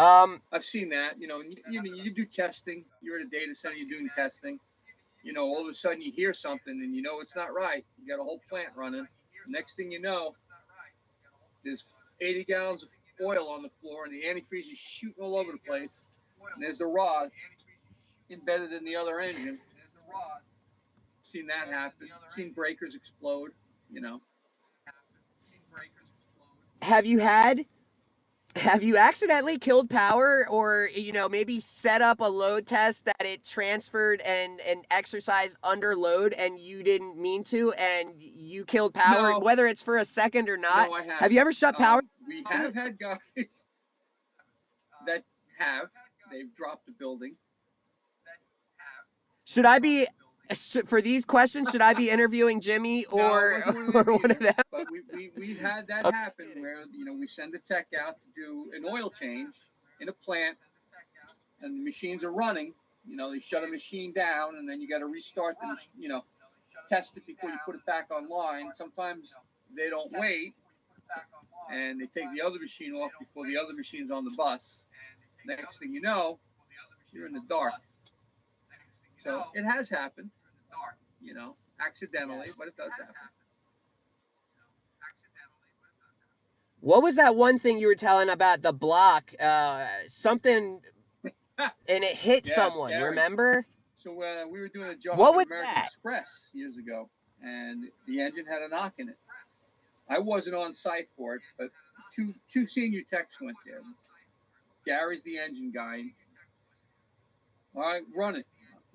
I've seen that. You do testing. You're at a data center. You're doing testing. All of a sudden you hear something and it's not right. You got a whole plant running. Next thing you know, there's 80 gallons of oil on the floor and the antifreeze is shooting all over the place. And there's the rod embedded in the other engine. Seen that happen. Seen breakers explode. You know. Have you had have you accidentally killed power, or maybe set up a load test that it transferred and exercised under load and you didn't mean to, and you killed power, No, whether it's for a second or not? no, I Have haven't. you ever shut power? We have had guys that have. They've dropped a building. Should I be for these questions? Should I be interviewing Jimmy No, it or wasn't one of or them one of either. them? But we've had that I'm happen kidding. where we send a tech out to do an oil change in a plant, and the machines are running. They shut a machine down, and then you got to restart the test it before you put it back online. Sometimes they don't wait, and they take the other machine off before the other machine's on the bus. Next thing you know, you're in the dark. So it has happened, accidentally, Yes. but it does happen. What was that one thing you were telling about the block? Something, and it hit Yeah, someone. scary. Remember? So we were doing a job What at was American that? Express years ago, and the engine had a knock in it. I wasn't on site for it, but two senior techs went there. Gary's the engine guy. All right, run it.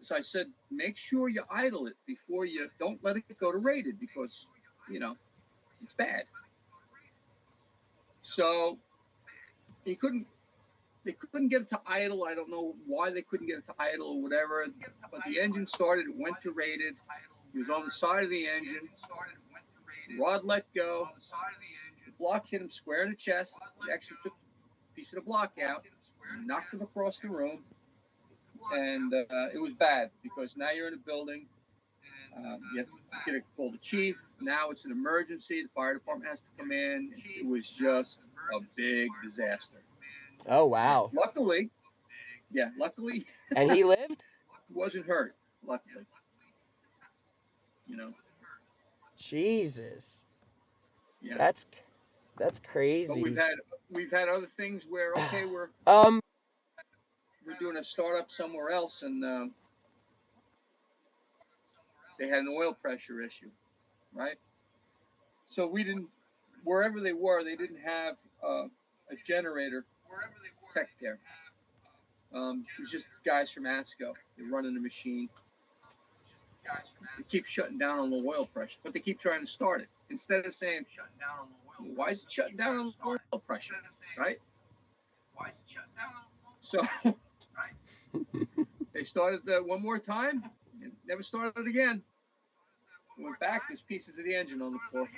So I said, make sure you idle it before you don't let it go to rated because it's bad. So he couldn't. They couldn't get it to idle. I don't know why they couldn't get it to idle or whatever. But the engine started. It went to rated. He was on the side of the engine. The rod let go. The block hit him square in the chest. He actually took a piece of the block out, knocked it across the room, and it was bad because now you're in a building. You have to call the chief. Now it's an emergency. The fire department has to come in. It was just a big disaster. Oh Yeah. wow! Luckily, And he lived? he wasn't hurt. Luckily, you know. Jesus, Yeah. that's But crazy. we've had other things where okay Um, we're doing a startup somewhere else and they had an oil pressure issue, right? So we didn't wherever they were they didn't have a generator tech there. It was just guys from ASCO. They're running the machine. It keeps shutting down on the oil pressure, but they keep trying to start it instead of saying, "Why is it shutting down on the oil pressure?" Right? So they started one more time and never started again. Went back. There's pieces of the engine on the floor.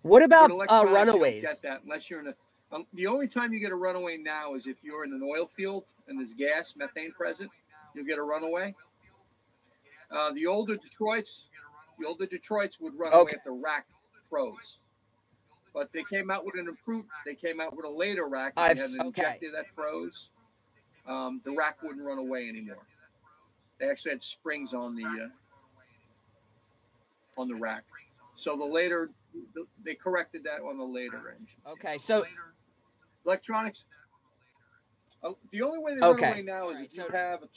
what With about electronics, you don't runaways? get that unless you're in a. The only time you get a runaway now is if you're in an oil field and there's gas, methane present. You'll get a runaway. The older Detroits would run away Okay. if the rack froze. But they came out with an improved. They came out with a later rack. If you had an Okay. injector that froze, the rack wouldn't run away anymore. They actually had springs on the rack. So they corrected that on the later engine. Okay. So Electronics. The only way they run away okay. now All is right. if you So have a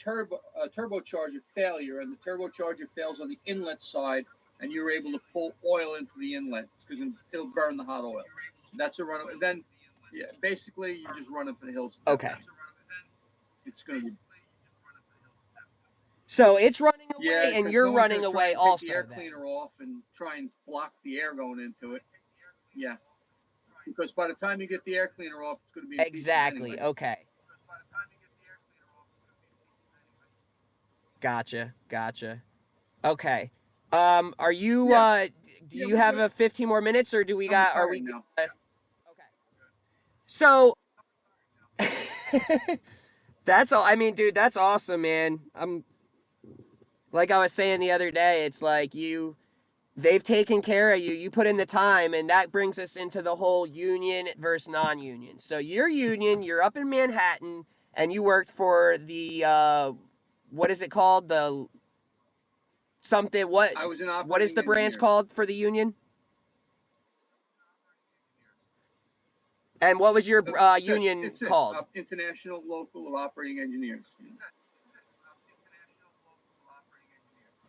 turbocharger failure and the turbocharger fails on the inlet side and you're able to pull oil into the inlet because it'll burn the hot oil. That's a runaway. Then, yeah, basically you're just running for the hills at that okay. point. It's going to be So it's running yeah, away, and because you're no one's going running to try away and take the also. air Then. cleaner off and try and block the air going into it. Yeah, because by the time you get the air cleaner off, it's going to be in pieces Exactly. anyway. Okay. Gotcha. Okay. Are you Yeah, do yeah, you we're have good. a 15 more minutes, or do we I'm got are retired we good? now. Okay. So that's all. I mean, dude, that's awesome, man. I'm like I was saying the other day, it's like they've taken care of you. You put in the time, and that brings us into the whole union versus non-union. So you're union, you're up in Manhattan, and you worked for the what is it called? The something I was an what is operating the branch engineers. called for the union? And what was your That's it. union It's it. called? International Local of Operating Engineers.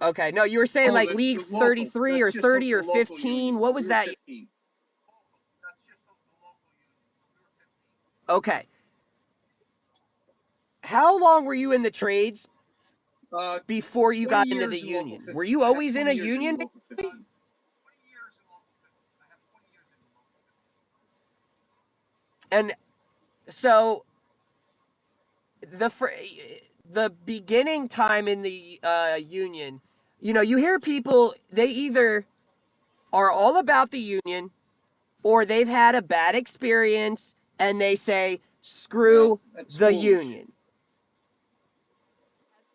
Okay, no, you were saying Oh, like the League local. 33 That's or just 30 the or local 15. union. So What we was were that? 15. Okay. How long were you in the trades Uh, before you 20 got into the years in local union? Were 15. you I have always in 20 a years in union? local 15. And so the the beginning time in the union, you know, you hear people, they either are all about the union or they've had a bad experience and they say Well, screw that's the foolish. union.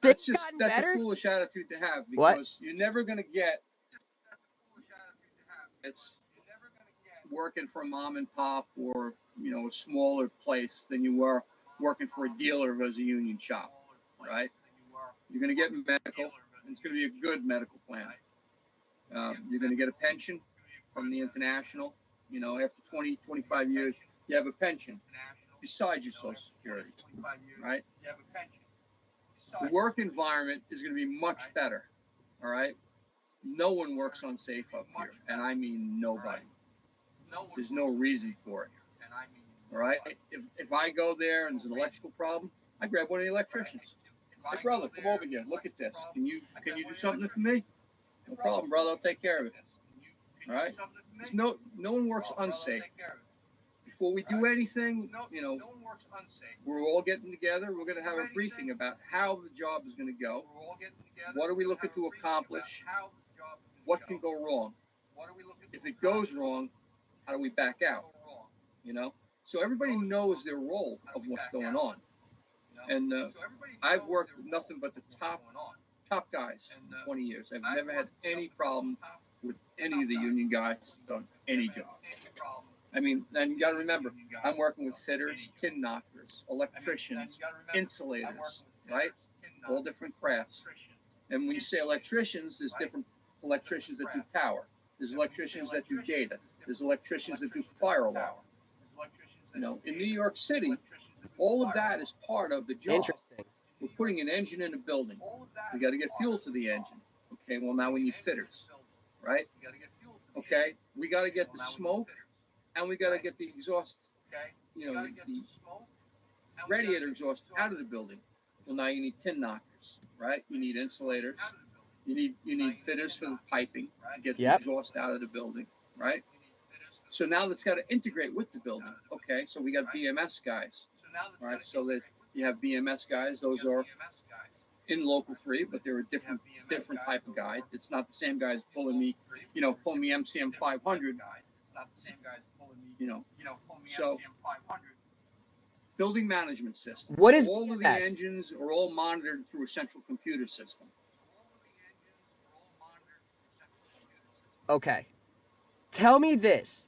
Things gotten That's a better? foolish attitude to have What? because you're never going to get it's working for a mom and pop or a smaller place than you were working for a dealer as a union shop, right? You're going to get medical, and it's going to be a good medical plan. You're going to get a pension from the international. After 20, 25 years, you have a pension besides your Social Security, right? The work environment is going to be much better, all right? No one works unsafe up here, and I mean nobody. There's no reason for it, all right? If I go there and there's an electrical problem, I grab one of the electricians. Hey, brother, come over here. Look at this. Can you do something for me? No problem, brother. I'll take care of it. All right. There's no one works unsafe. Before we do anything, we're all getting together. We're going to have a briefing about how the job is going to go. What are we looking to accomplish? What can go wrong? If it goes wrong, how do we back out? So everybody knows their role of what's going on. And I've worked with nothing but the top guys in 20 years. I've never had any problem with any of the union guys on any job. I mean, and you got to remember, I'm working with fitters, tin knockers, electricians, insulators, right? All different crafts. And when you say electricians, there's different electricians that do power. There's electricians that do data. There's electricians that do fire alarm. In New York City, all of that is part of the job. Interesting. We're putting an engine in a building. We got to get fuel to the engine. Okay, well, now we need fitters, right? Okay, we got to get the smoke and we got to get the exhaust, the radiator exhaust out of the building. Well, now you need tin knockers, right? You need insulators. You need fitters for the piping to get the Yep. exhaust out of the building, right? So now that's got to integrate with the building. Okay, so we got BMS guys, right? So that you have BMS guys. Those are in local 3, but they're a different type of guy. It's not the same guys pulling me MCM 500. So building management system. What So is all of the BMS? engines are all monitored through a central computer system. Okay. Tell me this.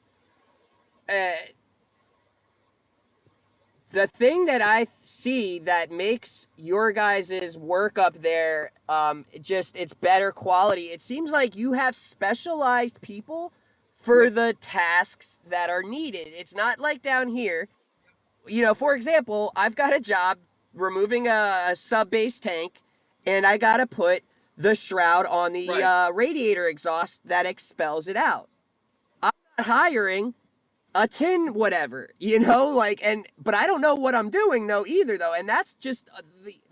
Uh, the thing that I see that makes your guys' work up there just it's better quality. It seems like you have specialized people for Yep. the tasks that are needed. It's not like down here. You know, for example, I've got a job removing a sub base tank, and I got to put the shroud on the Right. radiator exhaust that expels it out. I'm not hiring a tin whatever, but I don't know what I'm doing though either though, and that's just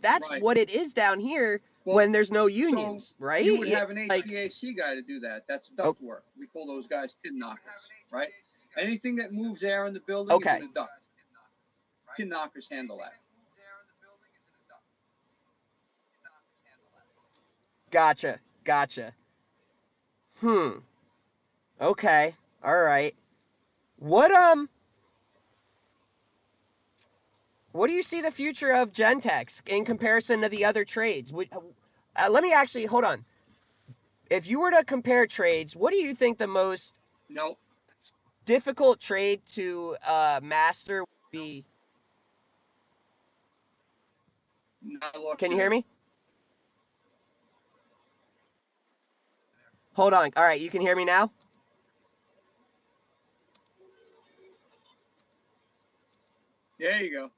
that's Right. what it is down here Well, when there's no so unions, right? you would have an Like, HVAC guy to do that. That's oh, duct work. We call those guys tin knockers, right? Anything that moves air in the building is in okay, a duct. Tin knockers handle that. gotcha. Hmm. Okay. All right. What what do you see the future of Gentex in comparison to the other trades? Let me actually hold on. If you were to compare trades, what do you think the most No, difficult trade to master would be? I lost Can you you hear there. me? Hold on. All right, you can hear me now? There you go.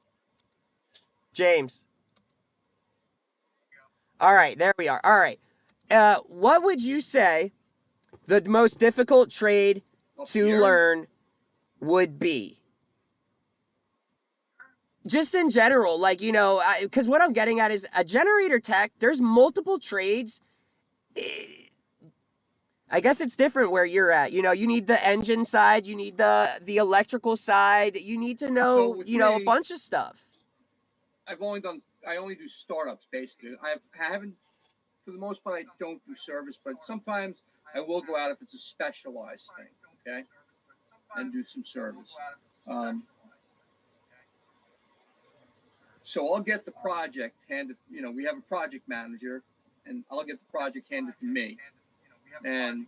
James. All right, there we are. All right. What would you say the most difficult trade to learn would be? Just in general, like, you know, because what I'm getting at is a generator tech, there's multiple trades. I guess it's different where you're at. You know, you need the engine side, you need the electrical side, you need to know, you know, a bunch of stuff. I only do startups basically. I haven't, for the most part, I don't do service, but sometimes I will go out if it's a specialized thing, okay, and do some service. So I'll get the project handed, you know, we have a project manager, and I'll get the project handed to me. And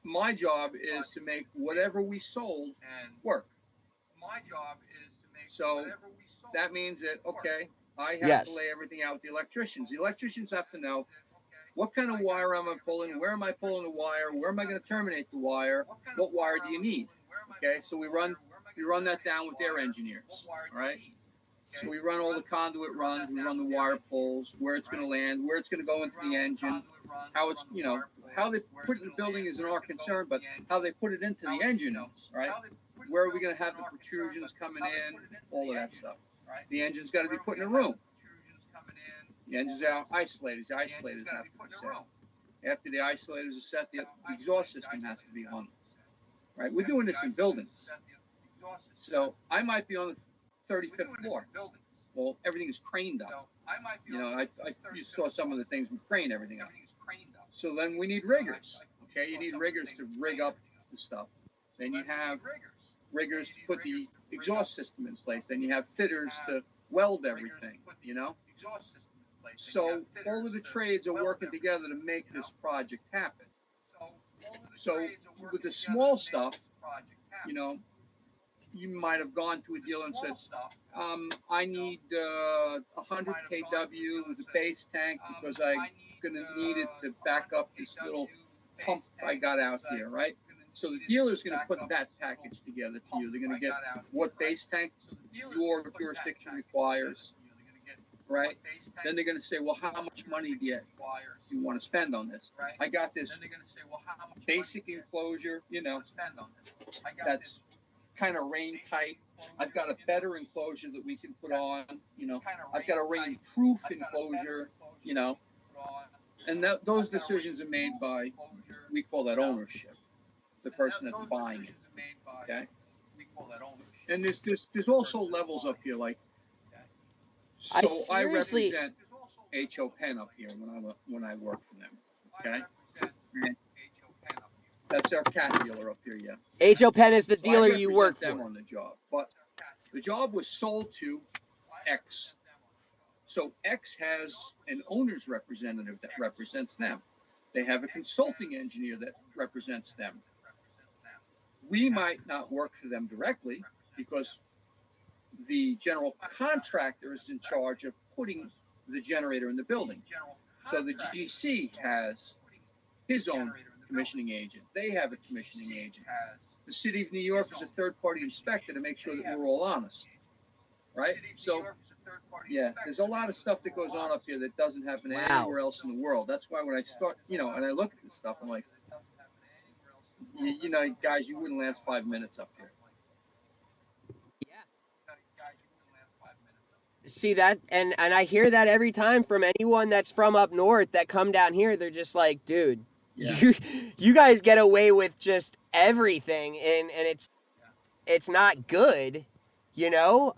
my job is to make whatever we sold work. So that means that, okay, I have to lay everything out with the electricians. The electricians have to know what kind of wire am I pulling, where am I pulling the wire, where am I going to terminate the wire, what wire do you need? Okay, so we run that down with their engineers, all right? So we run all the conduit runs, we run the wire pulls, where it's going to land, where it's going to go into the engine, how it's, you know, how they put it in the building isn't our concern, but how they put it into the engine is, right? Where are we going to have the protrusions coming in, all of that stuff. The engine's got to be put in a room. The engines are isolators. The isolators have to be set. After the isolators are set, the exhaust system has to be hung. Right? We're doing this in buildings. So I might be on the 35th floor. Well, everything is craned up. You know, you saw some of the things we crane everything up. So then we need riggers. Okay, you need riggers to rig up the stuff. Then you have riggers to put the exhaust system in place. Then you have fitters to weld everything, you know? So all of the trades are working together to make this project happen. So with the small stuff, you know, you might have gone to a dealer and said, I need 100 kW with a base tank because I'm going to need it to back up this little pump I got out here, right? So the dealer's going to put that package together for you. They're going to get what base tank your jurisdiction requires, right? Then they're going to say, well, how much money do you want to spend on this? I got this basic enclosure, you know, that's kind of rain tight. I've got a better enclosure that we can put on, you know. I've got a rain proof enclosure, you know. And those decisions are made by, we call that ownership, the person that's buying it. Okay. And there's also levels up here, like, so I represent H.O. Penn up here when I work for them. Okay. That's our cat dealer up here, yeah. H.O. Penn is the dealer you work for. I represent them on the job, but the job was sold to X. So X has an owner's representative that represents them. They have a consulting engineer that represents them. We might not work for them directly because the general contractor is in charge of putting the generator in the building. So the GC has his own commissioning agent. They have a commissioning agent. The city of New York is a third-party inspector to make sure that we're all honest, right? So, yeah, there's a lot of stuff that goes on up here that doesn't happen anywhere else in the world. That's why when I start, you know, and I look at this stuff, I'm like, you know, guys, you wouldn't last 5 minutes up here. See that, and I hear that every time from anyone that's from up north that come down here. They're just like, dude, you guys get away with just everything, and it's not good, you know.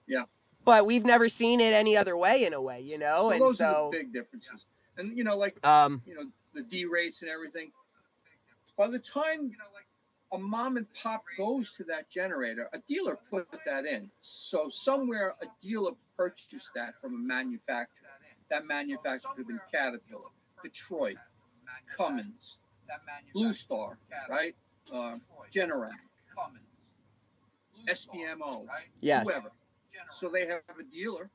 Yeah. But we've never seen it any other way, in a way, you know. So and those are the big differences, and you know, like you know, the D rates and everything. By the time a mom and pop goes to that generator, a dealer put that in. So somewhere a dealer purchased that from a manufacturer. That manufacturer could have been Caterpillar, Detroit, Cummins, Blue Star, right? Generac, SPMO, whoever. So they have a dealer.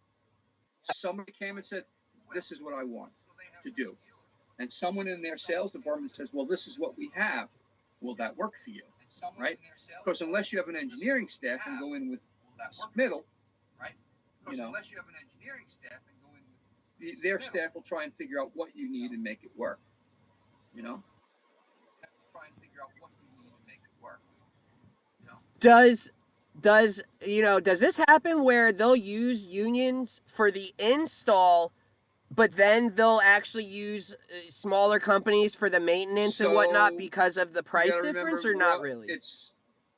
Somebody came and said, this is what I want to do. And someone in their sales department says, well, this is what we have. Will that work for you? Right? Because unless you have an engineering staff and go in with middle, you know, their staff will try and figure out what you need and make it work. You know. Does does this happen where they'll use unions for the install, but then they'll actually use smaller companies for the maintenance and whatnot because of the price difference, or not really? It's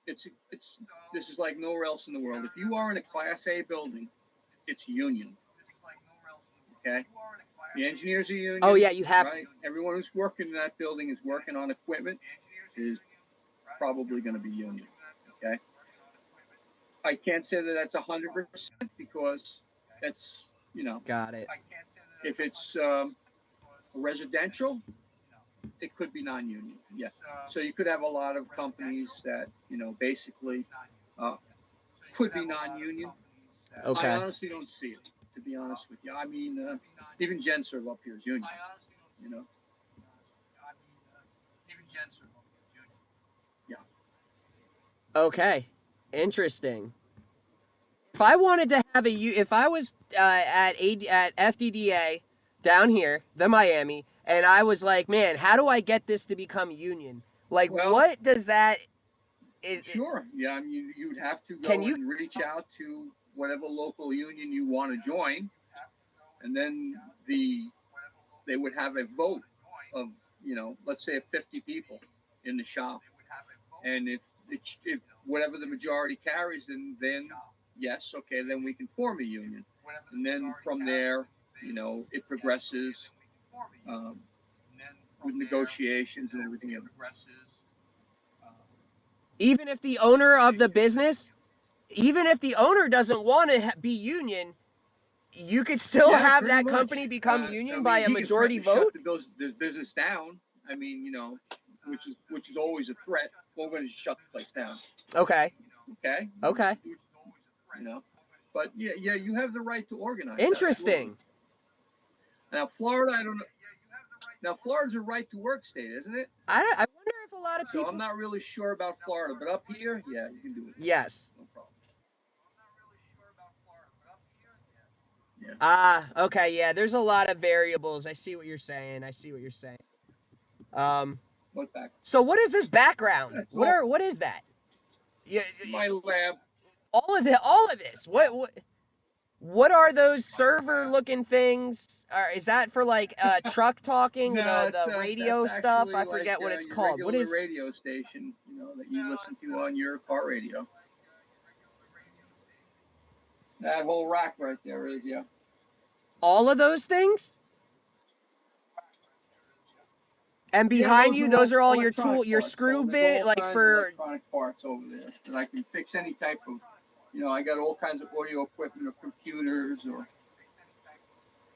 this is like nowhere else in the world. If you are in a Class A building, it's union. Okay, the engineers are union. Oh yeah, you have right. Everyone who's working in that building is working on equipment is probably going to be union. Okay, I can't say that that's 100% because that's got it. If it's residential, it could be non-union. Yeah. So you could have a lot of companies that basically could be non-union. Okay. I honestly don't see it, to be honest with you. I mean, even GenServe up here is union. Yeah. Okay. Interesting. If I wanted to have if I was at FDDA down here, the Miami, and I was like, man, how do I get this to become union? Like, what does that? Sure. Yeah. I mean, you would have to go and reach out to whatever local union you want to join, and then they would have a vote of let's say 50 people in the shop, and if whatever the majority carries, then yes, okay, then we can form a union, and then from there, it progresses with negotiations and everything else. Even if the owner of the business, even if the owner doesn't want to be union, you could still have that much. Company become union by a majority vote. Shut this business down. I mean, which is always a threat. Well, we're going to shut the place down. Okay. Okay. Okay. But yeah, you have the right to organize. Interesting. Now, Florida, I don't know. Now, Florida's a right to work state, isn't it? I wonder if a lot of people. So I'm not really sure about Florida, but up here, yeah, you can do it. Yes. No problem. Yeah. Okay, yeah. There's a lot of variables. I see what you're saying. What back? So what is this background? What is that? Yeah, my lab. All of this. What are those server-looking things? Is that for like truck talking, no, the radio stuff? I forget what it's called. What is radio station? That you listen to on your car radio. That whole rack right there is, yeah. All of those things? And behind you, those are all your your screw bit, like for electronic parts over there that I can fix any type of. I got all kinds of audio equipment or computers or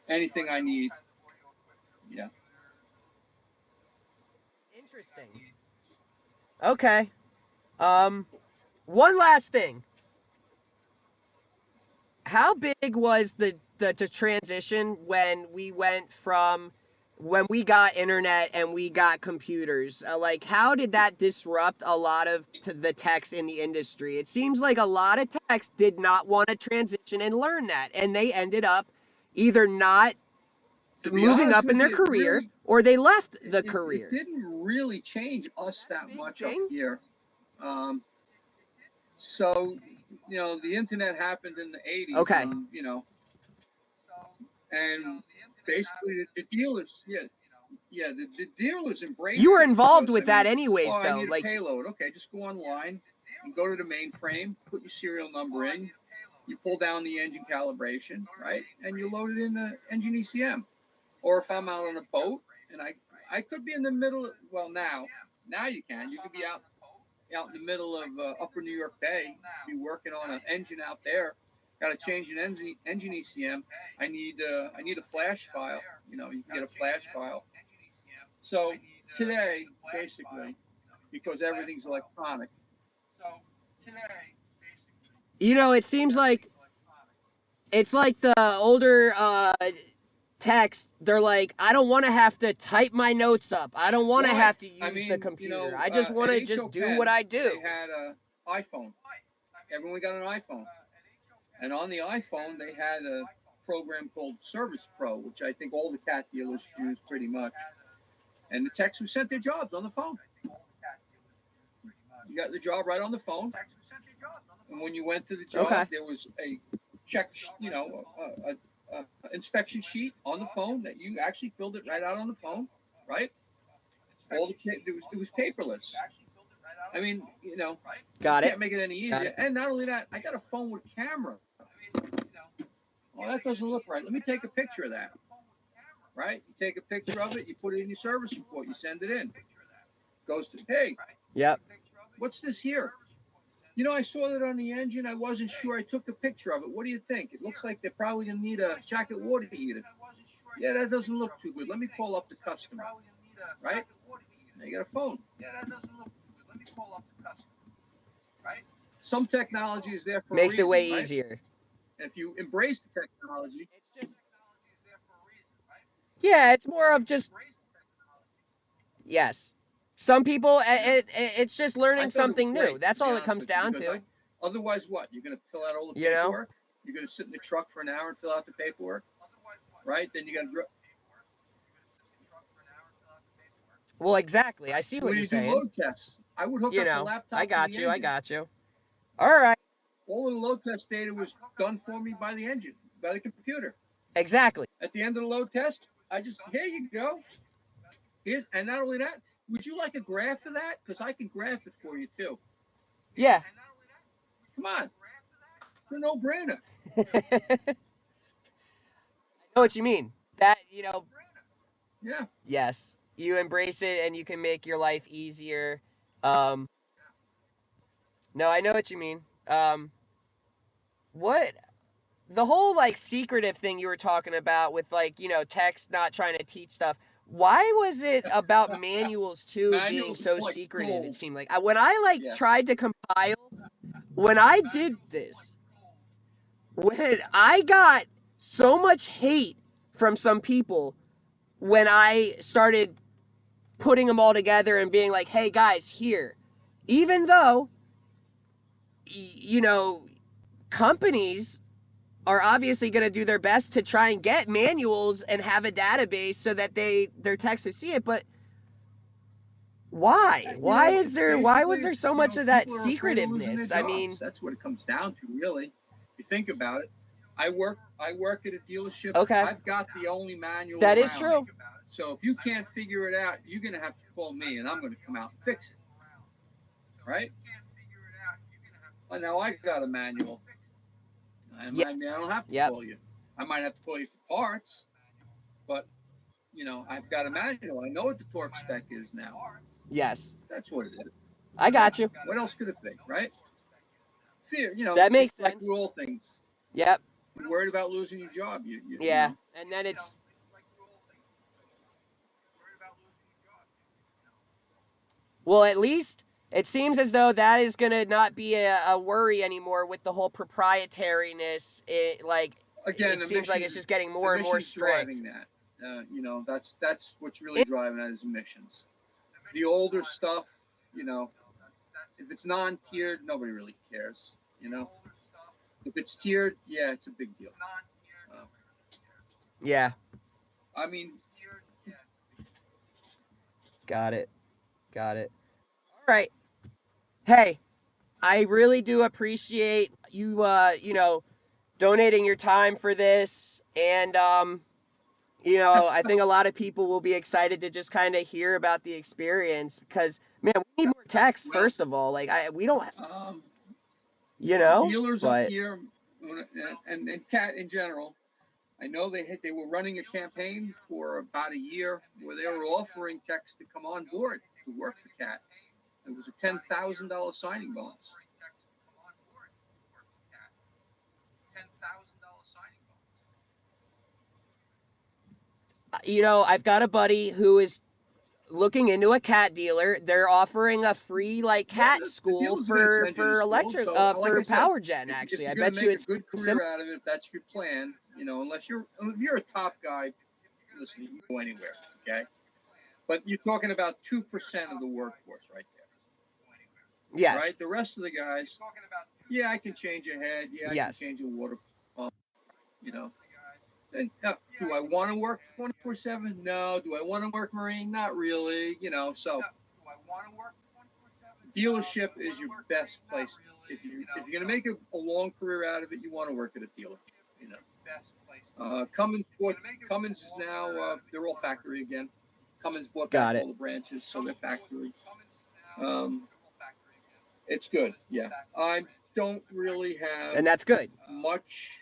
anything I need. Yeah. Interesting. Okay. One last thing. How big was the transition when we got internet and we got computers? Like, how did that disrupt a lot of the techs in the industry? It seems like a lot of techs did not want to transition and learn that, and they ended up either not moving up in their career, or they left the career. It didn't really change us that much up here. So, the internet happened in the 80s. Okay. And basically the dealers, the dealers embraced. You were involved with that anyways, though. I need a payload. Okay, just go online and go to the mainframe, put your serial number in, you pull down the engine calibration, right, and you load it in the engine ECM. Or if I'm out on a boat and I could be in the middle. Now you can. You could be out in the middle of Upper New York Bay, be working on an engine out there. Got to change an engine ECM. I need a flash file. You can get a flash file. So today, basically, because everything's electronic. It seems like it's like the older text. They're like, I don't want to have to type my notes up. I don't want to have to use the computer. I just want to just do what I do. They had an iPhone. Everyone got an iPhone. And on the iPhone, they had a program called Service Pro, which I think all the cat dealers use pretty much. And the techs who sent their jobs on the phone. You got the job right on the phone. And when you went to the job, there was a check, a inspection sheet on the phone that you actually filled it right out on the phone, right? It was paperless. I mean, can't make it any easier. And not only that, I got a phone with camera. Oh, that doesn't look right. Let me take a picture of that. Right? You take a picture of it, you put it in your service report, you send it in. Goes to, hey, what's this here? I saw that on the engine. I wasn't sure. I took a picture of it. What do you think? It looks like they're probably going to need a jacket water heater. Yeah, that doesn't look too good. Let me call up the customer. Right? Now you got a phone. Yeah, that doesn't look too good. Let me call up the customer. Right? Some technology is there for makes a reason, it way right? easier. And if you embrace the technology, it's just yeah, it's more of just yes. Some people, it's just learning something new. That's all it comes down to. Otherwise, what? You're going to fill out all the paperwork? You're going to sit in the truck for an hour and fill out the paperwork? Right? Then you got to... Well, exactly. I see what you're saying. When you do load tests, I would hook up the laptop I got to the you. engine. I got you. All right. All of the load test data was done for me by the engine, by the computer. Exactly. At the end of the load test, here you go. And not only that, would you like a graph of that? Because I can graph it for you too. Yeah. Come on. It's a no-brainer. I know what you mean. That, Yeah. Yes. You embrace it and you can make your life easier. No, I know what you mean. What the whole secretive thing you were talking about with text not trying to teach stuff. Why was it about manuals too being so secretive? Gold. It seemed like when I tried to compile, when I did this, when I got so much hate from some people when I started putting them all together and being like, hey guys, here, even though companies are obviously going to do their best to try and get manuals and have a database so that their techs can see it, but why was there so much of that secretiveness? I mean, that's what it comes down to, really. You think about it. I work at a dealership. Okay. I've got the only manual that around. Is true. So if you can't figure it out, you're going to have to call me and I'm going to come out and fix it. Right? Well, now I got a manual. I don't have to call you. I might have to call you for parts, but I've got a manual. I know what the torque spec is now. Yes. That's what it is. I got you. What else could it be, right? Fear, that makes sense. Like with all things. Yep. You're worried about losing your job. And then it's well, at least it seems as though that is going to not be a worry anymore with the whole proprietariness. It seems like it's just getting more and more strict. Driving that. That's what's really driving that is emissions. The older stuff, if it's non-tiered, nobody really cares. If it's tiered, yeah, it's a big deal. Yeah. I mean, got it. All right. Hey, I really do appreciate you, donating your time for this. And, I think a lot of people will be excited to just kind of hear about the experience because, man, we need more techs, first of all. We don't, dealers up here and CAT in general, I know they were running a campaign for about a year where they were offering techs to come on board to work for CAT. It was a $10,000 signing bonus. I've got a buddy who is looking into a cat dealer. They're offering a free cat school for electric for power gen. Actually, I bet you it's a good career out of it if that's your plan. If you're a top guy, listen, you can go anywhere. Okay, but you're talking about 2% of the workforce right there. Yes. Right. The rest of the guys, I can change a head. Yeah, I can change a water pump. And, do I want to work 24/7? No. Do I want to work Marine? Not really. So dealership is your best place. If you're gonna make a long career out of it, you want to work at a dealer. You know. Cummins is now they're all factory again. Cummins bought back Got all it. the branches, so they're factory. Um, it's good. Yeah, I don't really have And that's good. much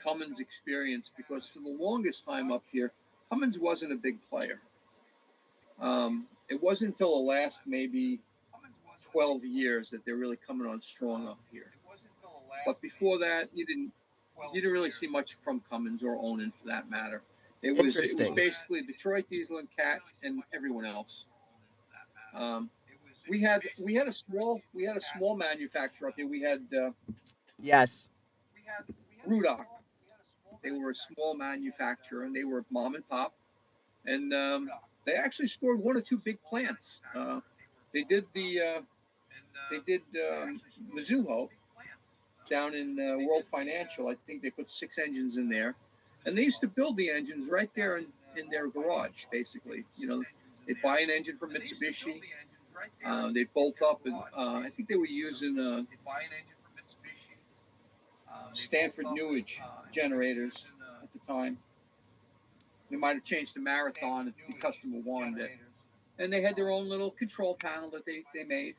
Cummins experience because for the longest time up here, Cummins wasn't a big player. It wasn't until the last maybe 12 years that they're really coming on strong up here. But before that, you didn't really see much from Cummins or Onan for that matter. It was basically Detroit Diesel and Cat and everyone else. We had a small manufacturer up here. We had Yes. Rudock. They were a small manufacturer and they were mom and pop, and they actually scored one or two big plants. They did Mizuho down in World Financial. I think they put 6 engines in there, and they used to build the engines right there in their garage. Basically, they'd buy an engine from Mitsubishi. They'd bolt up, and I think they were using Stanford Newage generators at the time. They might have changed to Marathon if the customer wanted it. And they had their own little control panel that they made,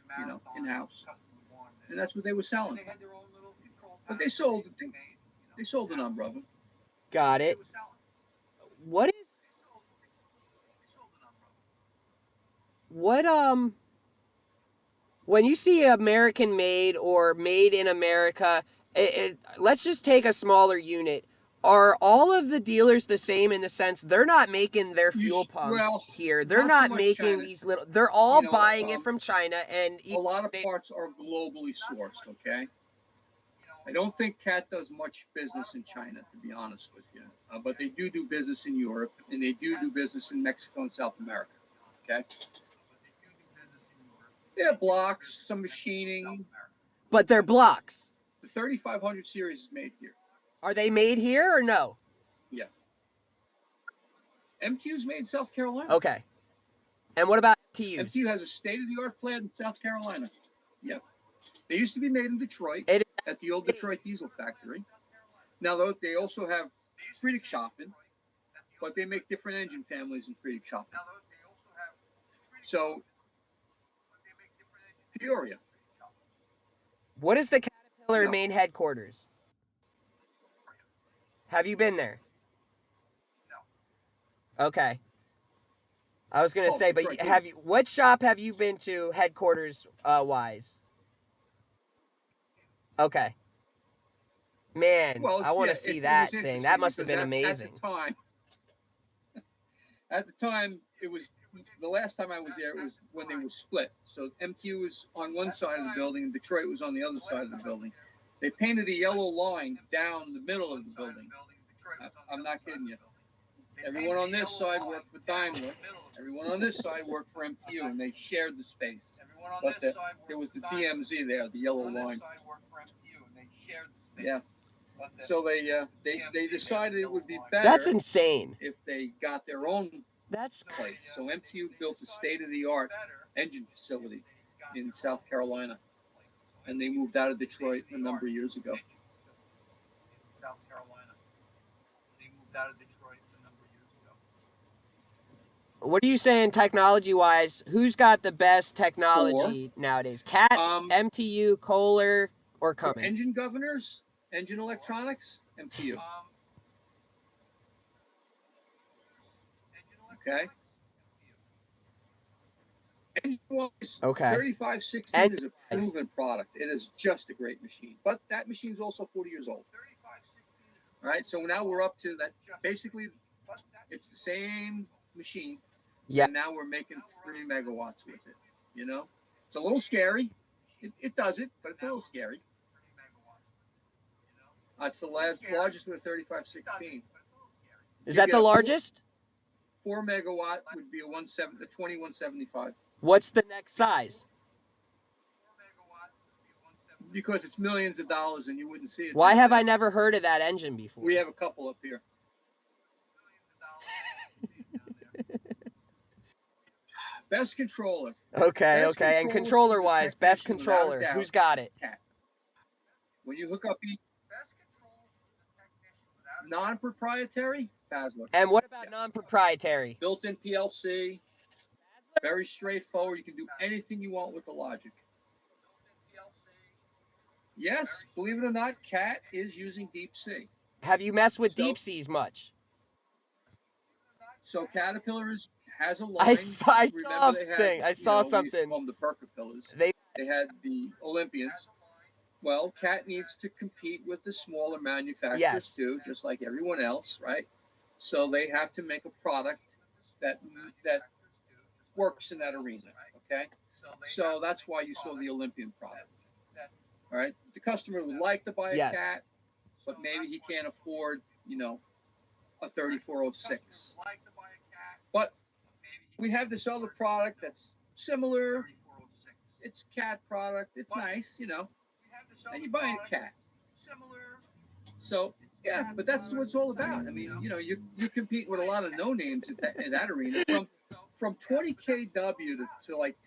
in-house. And that's what they were selling. But they sold a number of them. Got it. What when you see American made or made in America, let's just take a smaller unit. Are all of the dealers the same in the sense they're not making their fuel pumps here? They're not so not much making China. these little. They're all buying it from China, and a lot of parts are globally sourced. Okay, I don't think Cat does much business in China, to be honest with you, but they do business in Europe, and they do business in Mexico and South America. Okay, yeah, blocks, some machining. But they're blocks. The 3500 series is made here. Are they made here or no? Yeah. MTU's made in South Carolina. Okay. And what about MTUs? MTU has a state-of-the-art plant in South Carolina. Yep. They used to be made in Detroit at the old Detroit Diesel factory. Now, they also have Friedrichshafen, but they make different engine families in Friedrichshafen. So, Peoria. What is the Caterpillar main headquarters? Have you been there? No. Okay. I was gonna say, but what shop have you been to headquarters wise? Okay. Man, I want to see that thing. That must have been amazing. At the time, it was the last time I was there. It was when they were split. So MTU was on one side of the building, and Detroit was on the other side of the building. They painted a yellow line down the middle of the building. I'm not kidding you. Everyone on this side worked for Daimler. Everyone on this side worked for MTU, and they shared the space. But there was the DMZ there, the yellow line. Yeah. So they decided it would be better. That's insane. If they got their own place. So MTU built a state-of-the-art engine facility in South Carolina, and they moved out of Detroit a number of years ago. What are you saying technology-wise? Who's got the best technology nowadays? Cat, MTU, Kohler, or Cummins? Engine governors, engine electronics, MTU. Okay. Engine-wise, 3516 is a proven product. It is just a great machine. But that machine's also 40 years old. All right, so now we're up to that. Basically, it's the same machine. Yeah. And now we're making 3 megawatts with it. It's a little scary. It does it, but it's a little scary. It's the largest with a 3516. Is that the largest? 4 megawatt would be a 2175. What's the next size? because it's millions of dollars and you wouldn't see it. Why have I never heard of that engine before? We have a couple up here. Best controller. Okay, Best okay. And controller-wise, best controller. Who's got it? Cat. When you hook up each non-proprietary, Basler. And what about non-proprietary? Built-in PLC. Very straightforward. You can do anything you want with the logic. Yes, believe it or not, Cat is using Deep Sea. Have you messed with Deep Seas much? So Caterpillar has a line. I saw something. From the Percapillars. They had the Olympians. Well, Cat needs to compete with the smaller manufacturers too, just like everyone else, right? So they have to make a product that works in that arena, okay? So that's why you saw the Olympian product. All right, the customer would like to buy a Cat, but maybe he can't afford, a 3406. But we have this other product that's similar. It's Cat product. It's nice, and you're buying a Cat. So yeah, but that's what it's all about. I mean, you compete with a lot of no names in that arena. From 20 kW to like,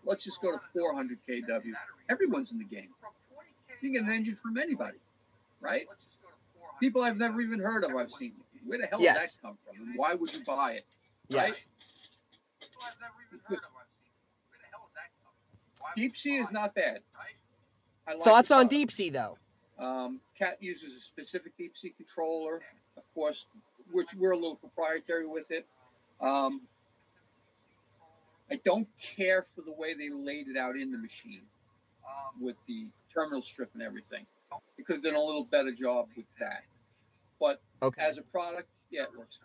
let's just go to 400 kW. Everyone's in the game. You can get an engine from anybody, right? People I've never even heard of, I've seen. Where the hell did that come from? And why would you buy it? Right? Deep Sea is not bad. Thoughts on Deep Sea, though? Cat uses a specific Deep Sea controller, of course, which we're a little proprietary with it. I don't care for the way they laid it out in the machine with the terminal strip and everything. It could have done a little better job with that. But as a product, yeah, it works.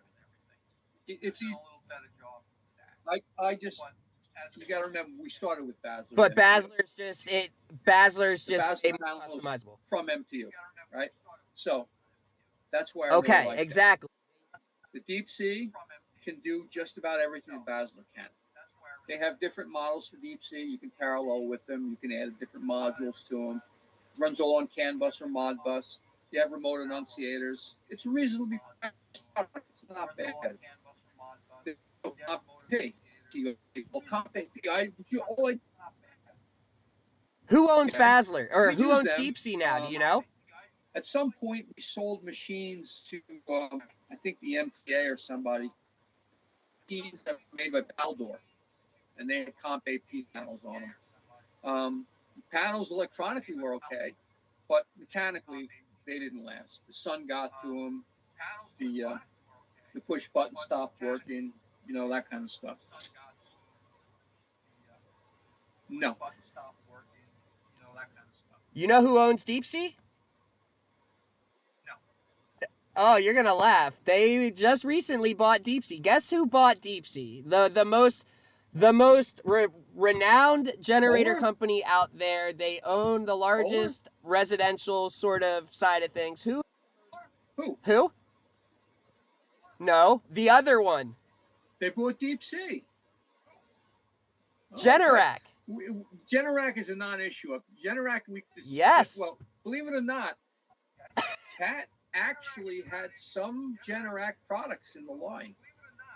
It's easy. You got to remember, we started with Basler. But Basler's just customizable. From MTU, right? So that's why I really like that. Exactly. The Deep Sea can do just about everything a Basler can. They have different models for Deep Sea. You can parallel with them. You can add different modules to them. Runs all on CAN bus or Modbus. You have remote enunciators. It's reasonably. It's not bad. Who owns Basler, or who owns Deep Sea now? Do you know? At some point, we sold machines to, I think the MTA or somebody. Machines that were made by Baldor, and they had Comp AP panels on them. Panels electronically were okay, but mechanically they didn't last. The sun got to them. The push button stopped working. That kind of stuff. No. You know who owns Deep Sea? No. Oh, you're gonna laugh. They just recently bought Deep Sea. Guess who bought Deep Sea? The most renowned generator company out there. They own the largest residential sort of side of things. Who? Who? No, the other one. They bought Deep Sea. Generac. Generac is a non-issue. Generac, well, believe it or not, Cat actually had some Generac products in the line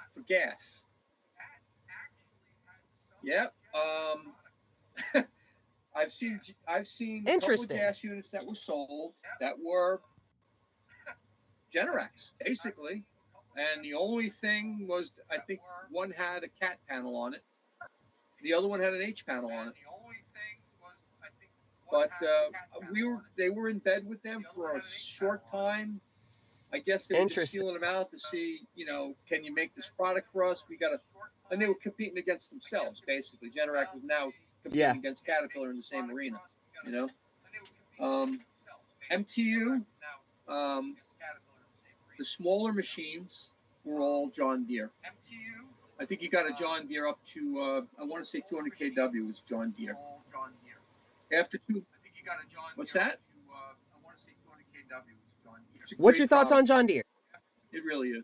for gas. Yep. I've seen a couple of gas units that were sold that were Generacs, basically. And the only thing was, I think one had a Cat panel on it. The other one had an H panel on it. But they were in bed with them for a short time. I guess they were just feeling them out to see, can you make this product for us? And they were competing against themselves, basically. Generac was now competing against Caterpillar in the same arena, MTU, the smaller machines were all John Deere. I think you got a John Deere up to, I want to say 200 kW was John Deere. After what's that? What's your thoughts on John Deere? It really is.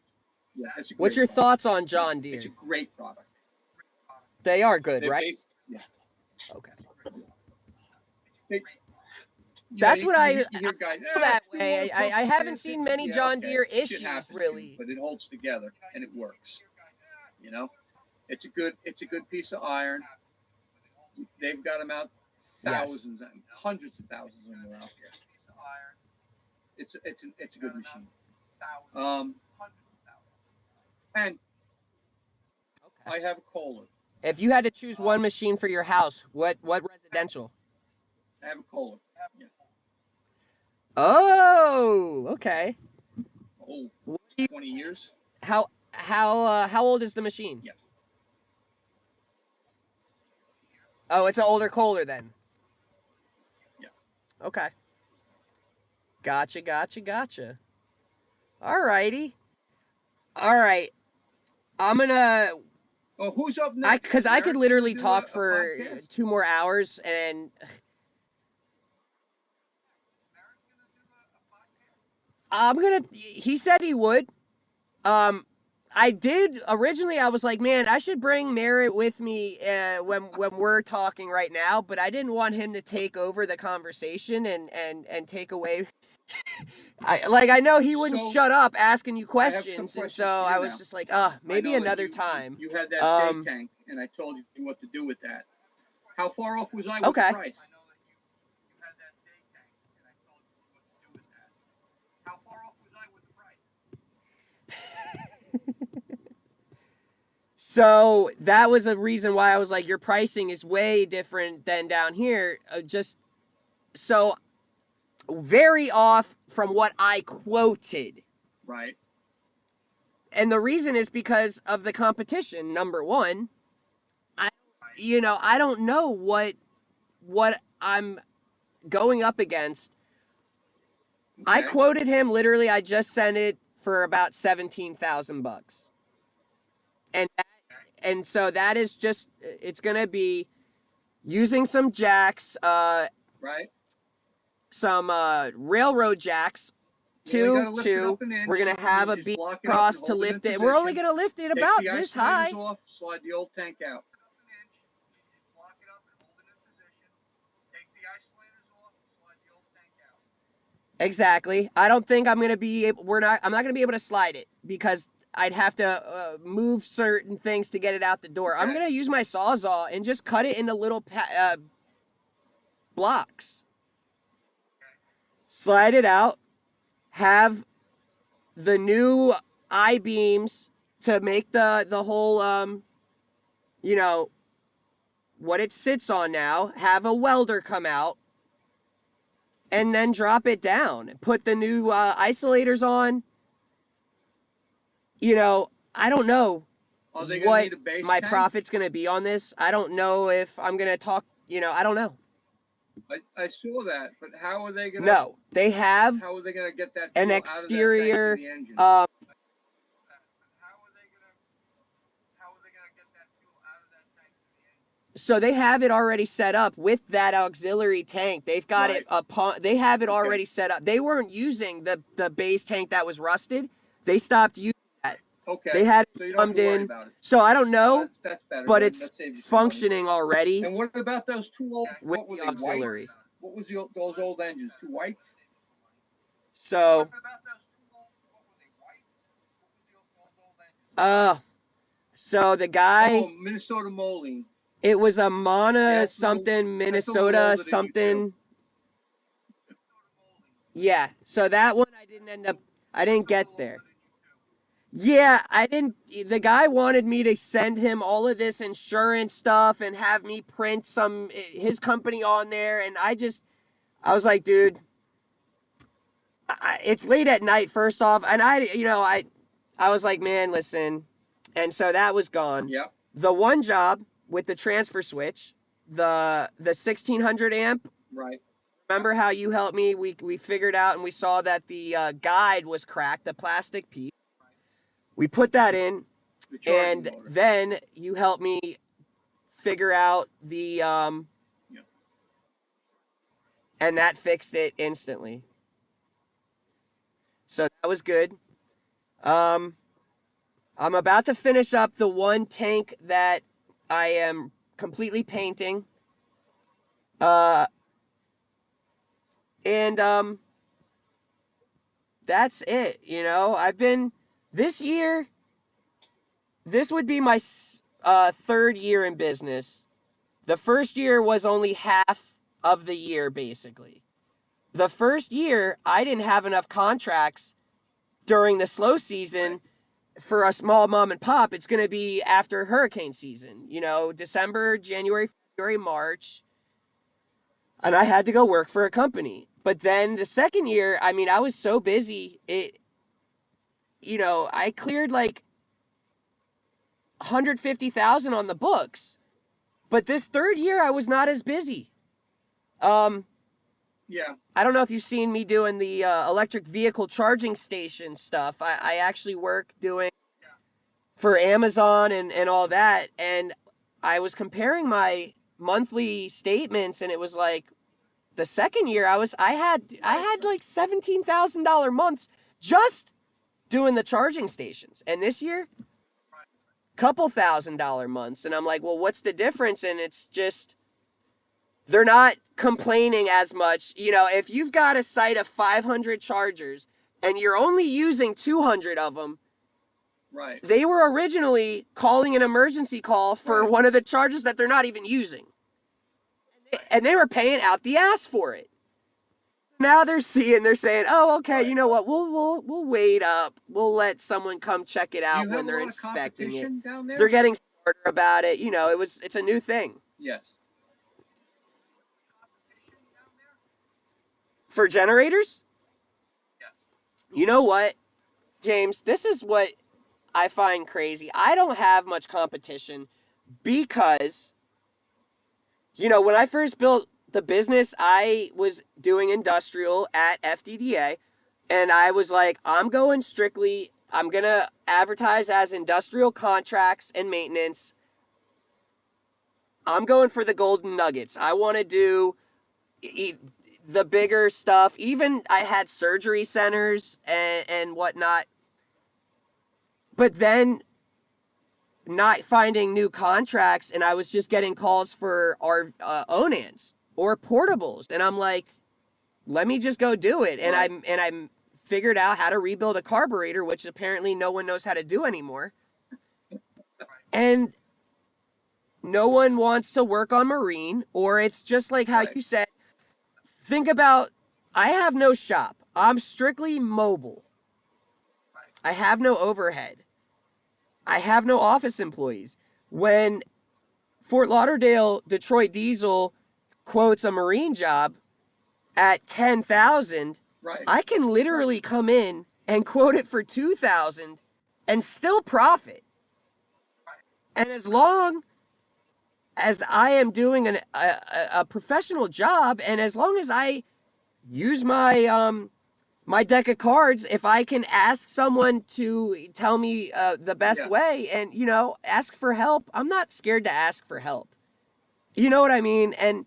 Yeah, it's a great What's your thoughts on John Deere? It's a great product. They are good, right? Yeah. Okay. That's what you hear guys, feel that too way. old, tough I to haven't pass it. seen many Yeah, John okay. Deere Shit issues happens, dude, really. but it holds together and it works. You know, it's a good piece of iron. They've got them out Yes. thousands, hundreds of thousands of them are out there. It's a good machine. Um, and Okay. I have a Kohler. If you had to choose one machine for your house, what residential? I have a Kohler. Yeah. Oh, okay. Oh, What do you, 20 years. how old is the machine? Yeah. Oh, it's an older Kohler then. Yeah. Okay. Gotcha. All righty. All right. I'm gonna Oh, who's up next? because Is I could Eric gonna literally do talk a for podcast? 2 more hours, and I'm gonna. He said he would. Um, I did originally. I was like, man, I should bring Merritt with me when we're talking right now, but I didn't want him to take over the conversation and take away. I know he wouldn't So shut up asking you I have some questions, and so questions for you I was now. just like, I maybe know that another time. you had that day tank, and I told you what to do with that. How far off was I with the Okay. price? So that was a reason why I was like, your pricing is way different than down here. Just so very off from what I quoted. Right. And the reason is because of the competition. Number one, I, I don't know what I'm going up against. Okay. I quoted him literally. I just sent it for about $17,000, and so that is just it's gonna be using some jacks, Right. some railroad jacks, You only got to two, lift it two. up an We're inch, gonna and you have a just beam block it up and across to hold it in lift it, and we're only position. gonna lift it Take about the this isolators high. off, slide the old tank out. Exactly. I don't think I'm gonna be. I'm not gonna be able to slide it because I'd have to move certain things to get it out the door. Okay. I'm gonna use my sawzall and just cut it into little blocks. Slide it out. Have the new I beams to make the whole you know what it sits on now. Have a welder come out and then drop it down. Put the new isolators on. I don't know Are they going to what need a base my tank? profit's going to be on this. I don't know if I'm going to talk, I don't know. I saw that, but how are they going to? No, they have How are they going to get that an fuel out of that tank exterior. in the engine? So they have it already set up with that auxiliary tank. They've got Right. it upon. They have it Okay. already set up. They weren't using the base tank that was rusted. They stopped using that. Okay. They had So it you don't have plumbed to worry in. about it. So I don't know, That's better. but Good. it's That saves you some money. functioning already And what about those two old? with What were the they? auxiliary. Whites? What was those old engines? Two whites? So, so the guy, Oh, Minnesota molding. it was a Mana Yes, something, that's a little Minnesota older than you two. something. Yeah, so that one I didn't get there. Yeah, I didn't. The guy wanted me to send him all of this insurance stuff and have me print his company on there, and I was like, dude, it's late at night. First off, and I was like, man, listen, and so that was gone. Yep. The one job with the transfer switch, the 1600 amp. Right. Remember how you helped me? We figured out and we saw that the guide was cracked, the plastic piece. We put that in, The charging and motor. then you helped me figure out the Yep. and that fixed it instantly. So that was good. I'm about to finish up the one tank that I am completely painting. And that's it. You know, this year, this would be my third year in business. The first year was only half of the year, basically. The first year, I didn't have enough contracts during the slow season for a small mom and pop. It's going to be after hurricane season, you know, December, January, February, March. And I had to go work for a company. But then the second year, I mean, I was so busy. I cleared like 150,000 on the books. But this third year, I was not as busy. Yeah. I don't know if you've seen me doing the electric vehicle charging station stuff. I actually work doing for Amazon and all that. And I was comparing my monthly statements, and it was like the second year I had like $17,000 months just doing the charging stations. And this year, couple $1,000 months. And I'm like, well, what's the difference? And it's just, they're not complaining as much. You know, if you've got a site of 500 chargers and you're only using 200 of them, right? They were originally calling an emergency call for one of the chargers that they're not even using. And they were paying out the ass for it. Now they're saying, oh, okay, you know what? We'll wait up. We'll let someone come check it out when they're inspecting it. Down there? They're getting smarter about it. You know, it's a new thing. Yes. For generators? Yes. You know what, James? This is what I find crazy. I don't have much competition because, you know, when I first built the business, I was doing industrial at FDDA, and I was like, I'm going to advertise as industrial contracts and maintenance. I'm going for the golden nuggets. I want to do the bigger stuff. Even I had surgery centers and whatnot. But then not finding new contracts, and I was just getting calls for our Onans or portables, and I'm like, let me just go do it. And I figured out how to rebuild a carburetor, which apparently no one knows how to do anymore. And no one wants to work on marine, or it's just like how you said. Think about, I have no shop. I'm strictly mobile. I have no overhead. I have no office employees. When Fort Lauderdale Detroit Diesel quotes a marine job at 10,000, I can literally come in and quote it for 2,000 and still profit. And as long as I am doing a professional job, and as long as I use my my deck of cards, if I can ask someone to tell me the best way and, you know, ask for help, I'm not scared to ask for help. You know what I mean? And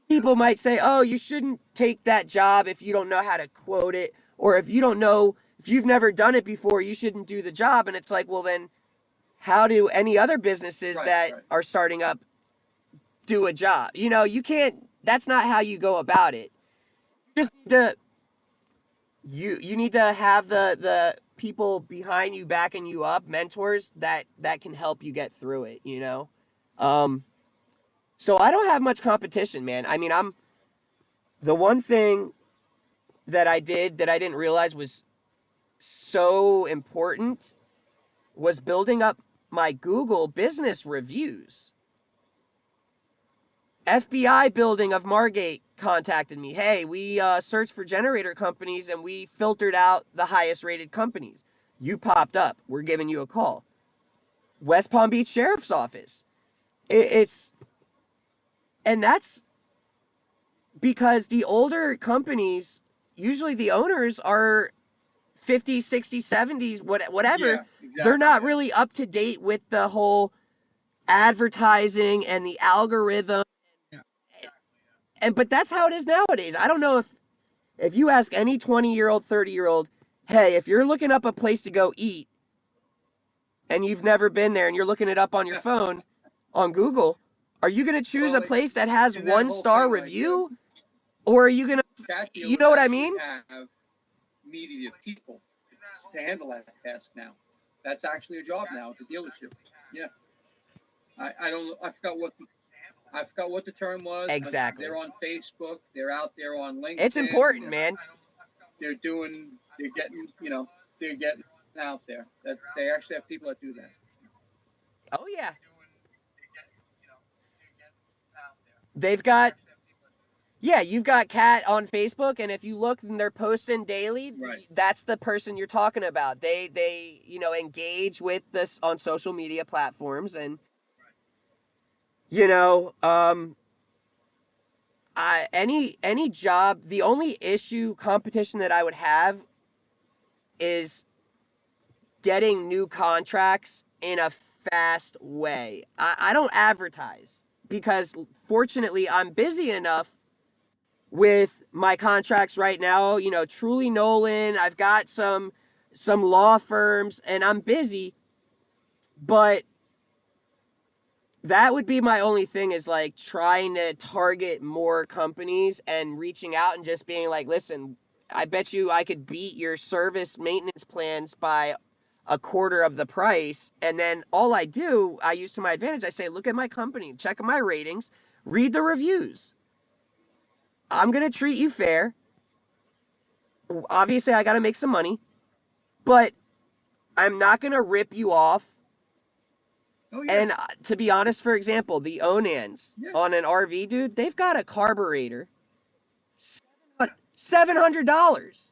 people might say, oh, you shouldn't take that job if you don't know how to quote it, or if you've never done it before, you shouldn't do the job. And it's like, well, then how do any other businesses that are starting up do a job? You know, you can't, that's not how you go about it. You just need to, you need to have the people behind you backing you up, mentors that can help you get through it, you know? So I don't have much competition, man. I mean, the one thing that I did that I didn't realize was so important was building up my Google business reviews. FBI building of Margate contacted me. Hey, we searched for generator companies and we filtered out the highest rated companies. You popped up. We're giving you a call. West Palm Beach Sheriff's Office. And that's because the older companies, usually the owners are 50s, 60s, 70s, whatever. Yeah, exactly. They're not really up to date with the whole advertising and the algorithm. But that's how it is nowadays. I don't know if you ask any 20-year-old, 30-year-old, hey, if you're looking up a place to go eat and you've never been there and you're looking it up on your phone on Google, are you going to choose a place that has 1-star review? Or are you gonna, Cat you dealers know what I actually mean? have media people to handle that task now. That's actually a job now at the dealership. Yeah, I don't I forgot what the term was, but Exactly. they're on Facebook. They're out there on It's LinkedIn. important, man. They're getting, they're getting out there. That they actually have people that do that. Oh yeah. They've got, yeah, you've got Cat on Facebook, and if you look and they're posting daily, Right. that's the person you're talking about. They engage with this on social media platforms, and you know, any job. The only issue competition that I would have is getting new contracts in a fast way. I don't advertise because fortunately I'm busy enough with my contracts right now. Truly Nolan, I've got some law firms and I'm busy, but that would be my only thing, is like trying to target more companies and reaching out and just being like, listen, I bet you I could beat your service maintenance plans by a quarter of the price. And then all I use to my advantage. I say, look at my company, check my ratings, read the reviews. I'm going to treat you fair. Obviously, I got to make some money, but I'm not going to rip you off. Oh yeah. And to be honest, for example, the Onans Yeah. on an RV, dude, they've got a carburetor, $700.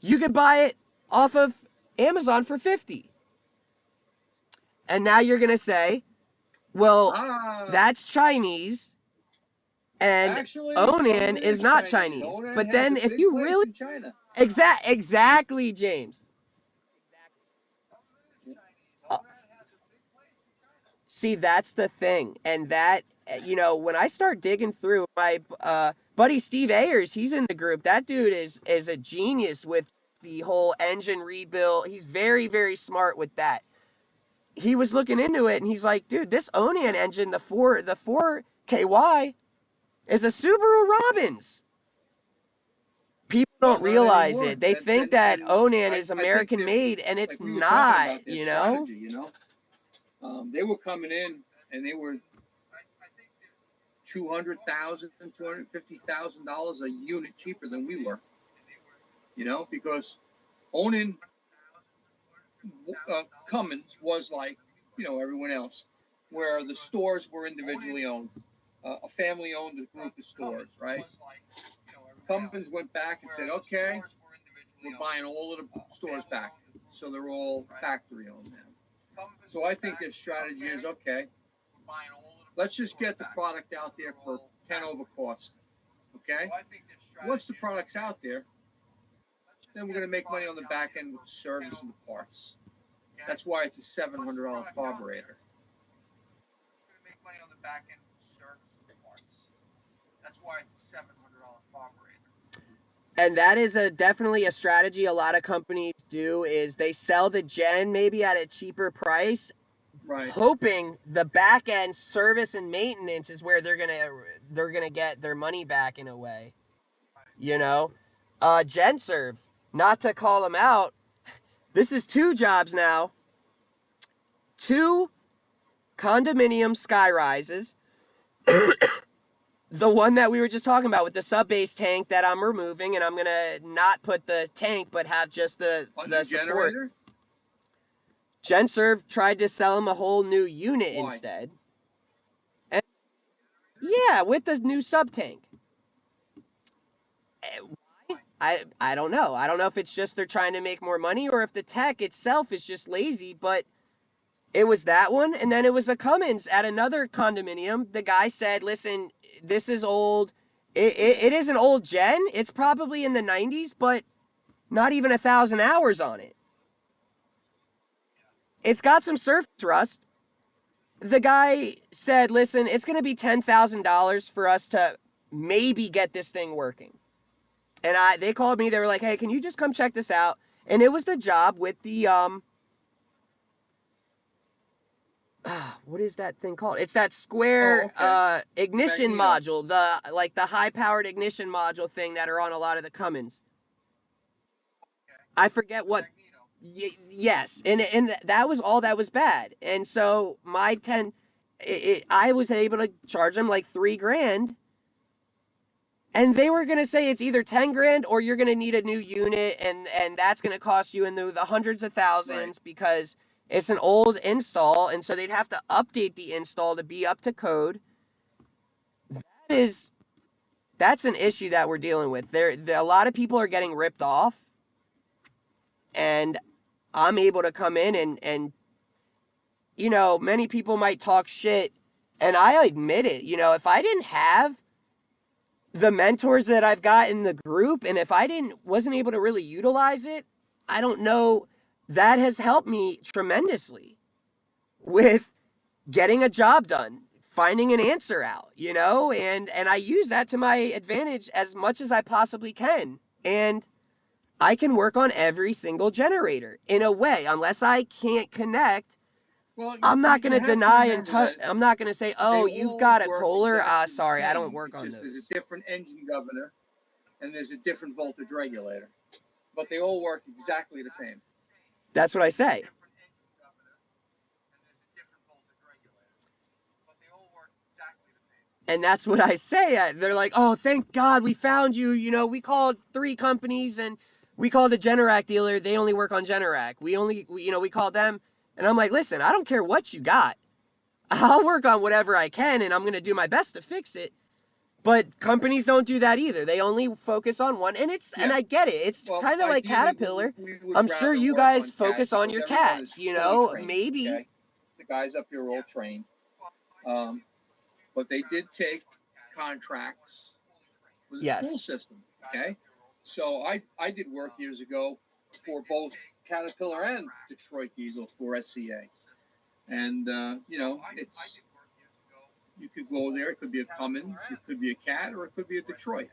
You could buy it off of Amazon for 50. And now you're gonna say, well, Ah, that's Chinese, and actually, some of Onan it is is not Chinese. Chinese. Onan But has then a if big you place really in China. exactly, James. Uh, See, that's the thing. And that, when I start digging through my buddy Steve Ayers, he's in the group. That dude is a genius with the whole engine rebuild. He's very, very smart with that. He was looking into it and he's like, dude, this Onan engine, the four KY, is a Subaru Robbins. People Well, don't not realize anymore. it. They And think that and Onan I is I think American they're, made, and it's like we were talking not, about their you know? strategy. They were coming in and they were $250,000 a unit cheaper than we were. Because owning Cummins was like, everyone else, where the stores were individually owned. A family owned a group of stores, right? Cummins went back and said, okay, we're buying all of the stores back. So they're all factory owned now. So I think their strategy is, okay, let's just get the product out there for 10 over cost. Okay? Once the product's out there, then we're going to make money on the back end with the service and the parts. That's why it's a $700 carburetor. And that is definitely a strategy a lot of companies do, is they sell the gen maybe at a cheaper price, Right. hoping the back end service and maintenance is where they're gonna get their money back in a way. You know? GenServe, not to call them out, this is two jobs now. Two condominium sky rises. The one that we were just talking about with the sub base tank that I'm removing, and I'm gonna not put the tank but have just the Under support. generator? GenServe tried to sell him a whole new unit Why? instead. And yeah, with the new sub tank. I don't know. I don't know if it's just they're trying to make more money or if the tech itself is just lazy, but it was that one. And then it was a Cummins at another condominium. The guy said, listen, this is old. It is an old gen. It's probably in the 90s, but not even 1,000 hours on it. It's got some surface rust. The guy said, listen, it's going to be $10,000 for us to maybe get this thing working. And they called me. They were like, hey, can you just come check this out? And it was the job with the what is that thing called? It's that Oh, square okay. The ignition magneto. module, the high powered ignition module thing that are on a lot of the Cummins. I forget what. Yes, and that was all that was bad. And so my I was able to charge them like 3 grand, and they were gonna say it's either 10 grand or you're gonna need a new unit, and that's gonna cost you in the hundreds of Right. thousands because it's an old install, and so they'd have to update the install to be up to code. That is that's an issue that we're dealing with. A lot of people are getting ripped off, and I'm able to come in and many people might talk shit, and I admit it. If I didn't have the mentors that I've got in the group, and if I didn't wasn't able to really utilize it, I don't know. That has helped me tremendously with getting a job done, finding an answer out, and I use that to my advantage as much as I possibly can. And I can work on every single generator in a way, unless I can't connect. Well, I'm not going you to have to deny remember that I'm not going to say, they oh, you've all got a work Kohler. exactly the Sorry, I don't same. work It's on just there's a those. different engine governor and there's a different voltage regulator, but they all work exactly the same. That's what I say. And that's what I say. They're like, oh, thank God we found you. We called 3 companies and we called a Generac dealer. They only work on Generac. We called them. And I'm like, listen, I don't care what you got. I'll work on whatever I can and I'm going to do my best to fix it. But companies don't do that either. They only focus on one. And Yeah. I get it. It's Well, kind of like ideally, Caterpillar. we would I'm sure rather you work guys on cats focus on because your everyone cats, is fully trained. maybe. Okay, the guys up here are all trained, um, but they did take contracts for the school Yes. system. Okay, so I did work years ago for both Caterpillar and Detroit Diesel for SCA, and it's you could go there. It could be a Cummins, it could be a Cat, or it could be a Detroit.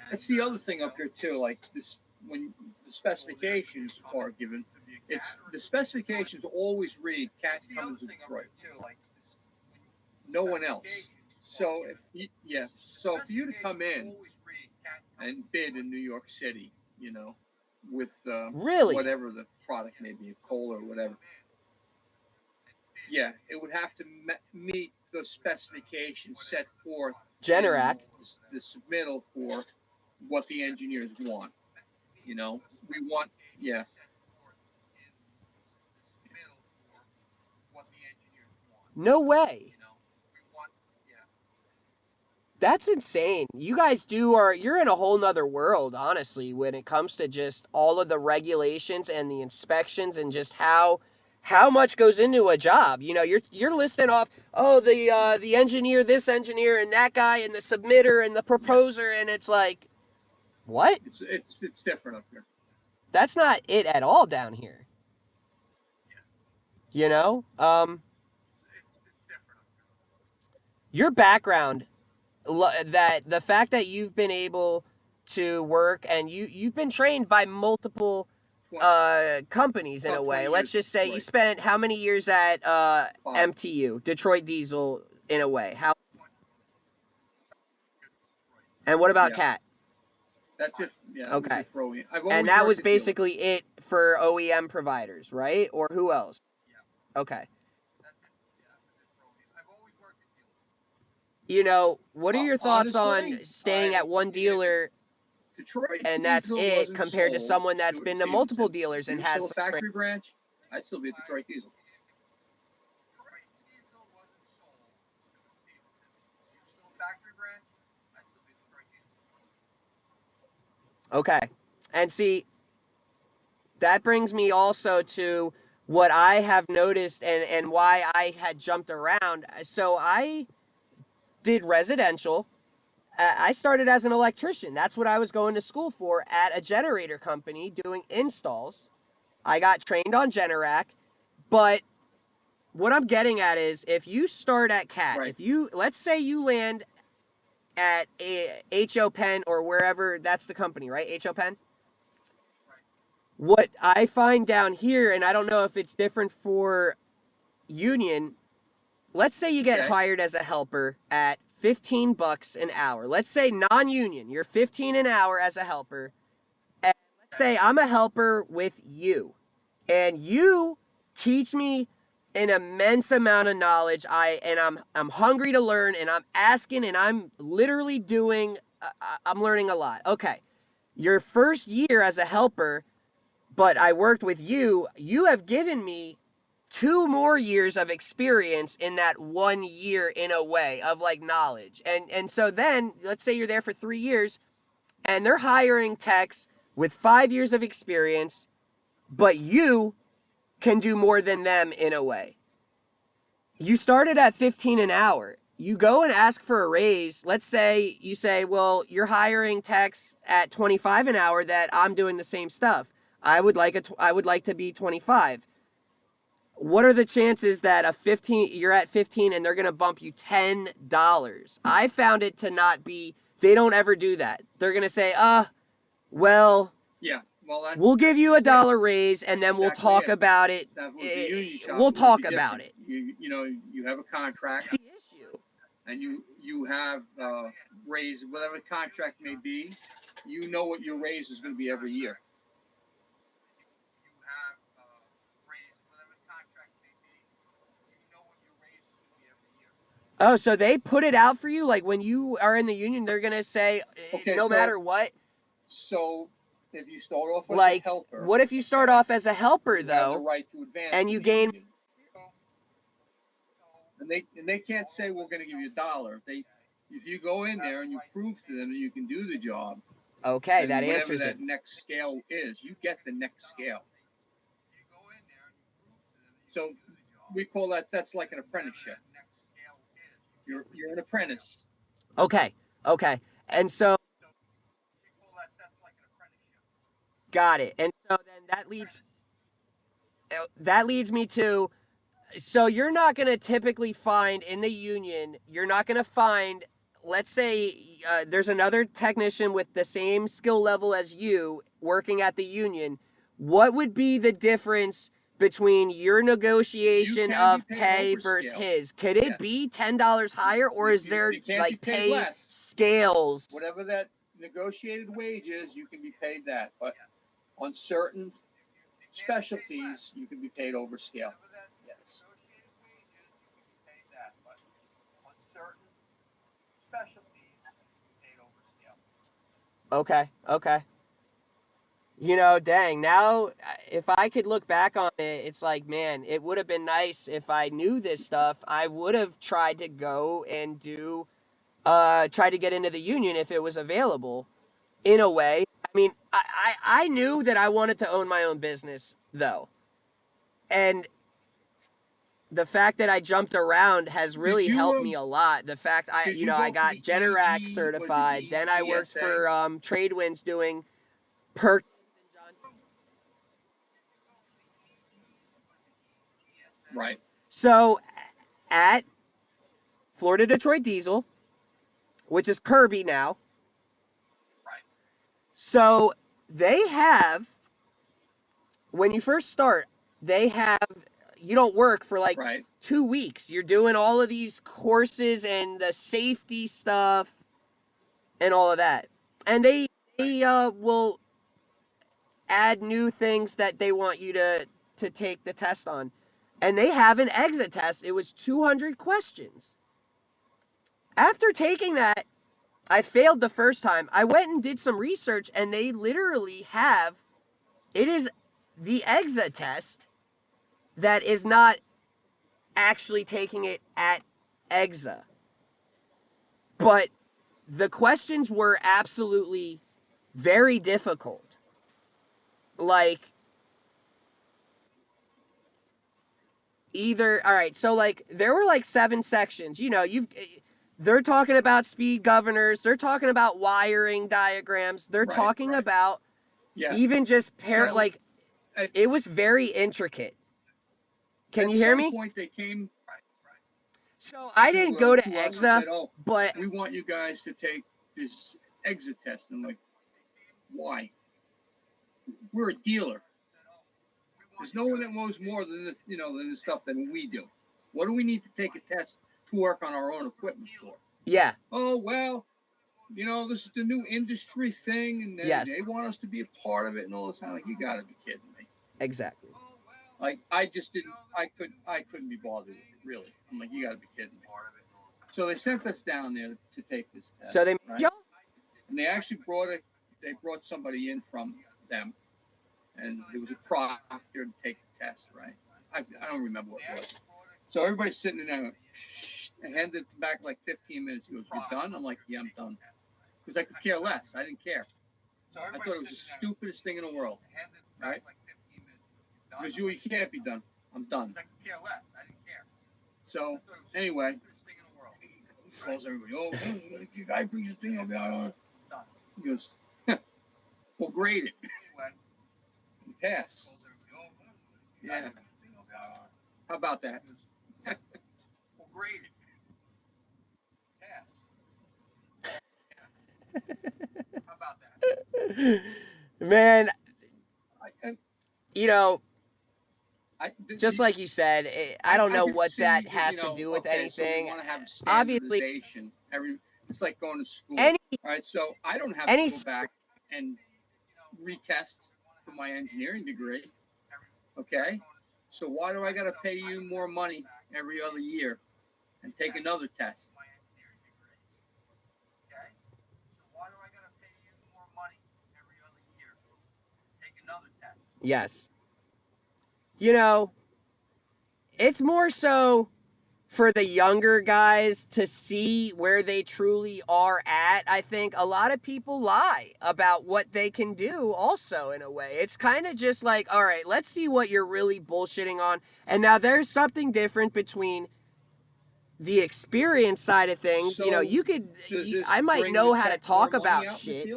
That's the other thing up here too. Like this, when the specifications are given, it's the specifications always read Cat, Cummins, and Detroit. No one else. So so for you to come in and bid in New York City, with Really? whatever the product may be, a coal or whatever, yeah, it would have to meet the specifications set forth in Generac. the submittal for what the engineers want. We want, yeah, No way. That's insane. You guys you're in a whole nother world, honestly, when it comes to just all of the regulations and the inspections and just how much goes into a job. You're listing off, oh, the engineer, this engineer, and that guy, and the submitter, and the yeah. proposer, and it's like, what? It's different up here. That's not it at all down here. You know? Your background, that the fact that you've been able to work and you've been trained by multiple companies in a About way. 20 Let's years at just say you Detroit. spent how many years at 5. MTU, Detroit Diesel, in a way. How and what about Yeah, Cat? that's it. Yeah, that was Okay. it for OEM. I've And always that worked was at dealers. basically it for OEM providers, right? Or who else? Okay. What are your thoughts on Honestly, staying at one if dealer Detroit and that's Diesel it wasn't compared to sold, someone that's been to multiple Stevenson, dealers if we and were has still a some training? factory branch, I'd still be at Detroit Diesel. Okay. And see, that brings me also to what I have noticed and why I had jumped around. So I did residential. I started as an electrician. That's what I was going to school for at a generator company doing installs. I got trained on Generac, but what I'm getting at is if you start at CAT, Right. let's say you land at HO Penn or wherever, that's the company, right? HO Penn? What I find down here, and I don't know if it's different for union, let's say you get Okay. hired as a helper at $15 an hour. Let's say non-union, you're 15 an hour as a helper. And let's say I'm a helper with you, and you teach me an immense amount of knowledge. I'm hungry to learn, and I'm asking, and I'm literally doing. I'm learning a lot. Okay, your first year as a helper, but I worked with you. You have given me 2 more years of experience in that 1 year, in a way, of like knowledge. And so then let's say you're there for 3 years, and they're hiring techs with 5 years of experience, but you can do more than them in a way. You started at 15 an hour. You go and ask for a raise. Let's say you say, well, you're hiring techs at 25 an hour that I'm doing the same stuff. I would like to be 25. What are the chances that you're at 15 and they're going to bump you $10? I found it to not be, they don't ever do that. They're going to say, well, Yeah. Well, we'll give you that's it. $1 raise, and then That's we'll exactly talk it. about it. That was the union shop. We'll It would talk be about different. it. You know, you have a contract, That's the issue. and you have raise whatever the contract may be. You know what your raise is going to be every year. Oh, so they put it out for you? Like when you are in the union, they're going to say, Okay, no matter what? So if you start off as a Like, helper, what if you start off as a helper, you have the though, right to advance and in you the gain. union. And they can't say we're going to give you $1. If you go in there and you prove to them that you can do the job, Okay, that then whatever answers it. that next scale is, you get the next scale. So we call that's like an apprenticeship. You're an apprentice. Okay, okay. And so, got it. And so then that leads me to, so you're not going to typically find in the union, you're not going to find, let's say there's another technician with the same skill level as you working at the union. What would be the difference between your You negotiation can be of paid pay over versus scale. his? Could it Yes. be $10 higher, or is there You can't be like paid pay less. scales? Whatever that negotiated wage is, you can be paid that. But on certain specialties, you can be paid over scale. Yes. Okay, okay. You know, dang, now if I could look back on it, it's like, man, it would have been nice if I knew this stuff. I would have tried to go and try to get into the union if it was available, in a way. I mean, I knew that I wanted to own my own business, though. And the fact that I jumped around has Did really helped you me a lot. The fact did you I go for got the Generac EG? What is it, certified. Then I worked EGSA? for Tradewinds doing perk. Right. So at Florida Detroit Diesel, which is Kirby now. So they have, when you first start, they have, you don't work for like Right. 2 weeks. You're doing all of these courses and the safety stuff and all of that. And they will add new things that they want you to take the test on. And they have an exit test. It was 200 questions. After taking that, I failed the first time. I went and did some research, and they literally have, it is the exit test that is not actually taking it at EXA. But the questions were absolutely very difficult. Like, all right, so like there were like 7 sections. You know, they're talking about speed governors, they're talking about wiring diagrams, they're Right. talking about Yeah. even just So like at, it was very intricate. Can at you hear some me? point, they came So I didn't go to to us and EXA, said, "Oh, but we want you guys to take this exit test." And I'm like, why? We're a dealer. There's no one that knows more than this, than this stuff than we do. What do we need to take a test to work on our own equipment for? Yeah. Oh, well, this is the new industry thing, and Yes. they want us to be a part of it and all this. I'm like, you got to be kidding me. Exactly. Like, I just didn't. I couldn't be bothered with it, really. I'm like, you got to be kidding me. So they sent us down there to take this test. So they right? And they actually brought somebody in from them, and it was a proctor to take the test, right? I don't remember what it was. So everybody's sitting in there, and handed it back like 15 minutes. He goes, "You done?" I'm like, "Yeah, I'm done." Because I could care less. I didn't care. I thought it was the stupidest thing in the world, right? Because you can't be done. I'm done. I could care less. I didn't care. So anyway, he calls everybody. Oh, the guy brings the thing over. He goes, "Well, grade it." He passed. Yeah. How about that? Well, grade it. How about that? Man, I, just like you said, I don't know what that has to do with okay, so we anything. want to have Obviously, standardization. It's like going to school. any All right, so I don't have any to go back and retest for my engineering degree. Okay, so why do I got to pay you more money every other year and take another test? Yes. It's more so for the younger guys to see where they truly are at. I think a lot of people lie about what they can do also, in a way. It's kind of just like, all right, let's see what you're really bullshitting on. And now there's something different between the experience side of things. So I might know how to talk about shit,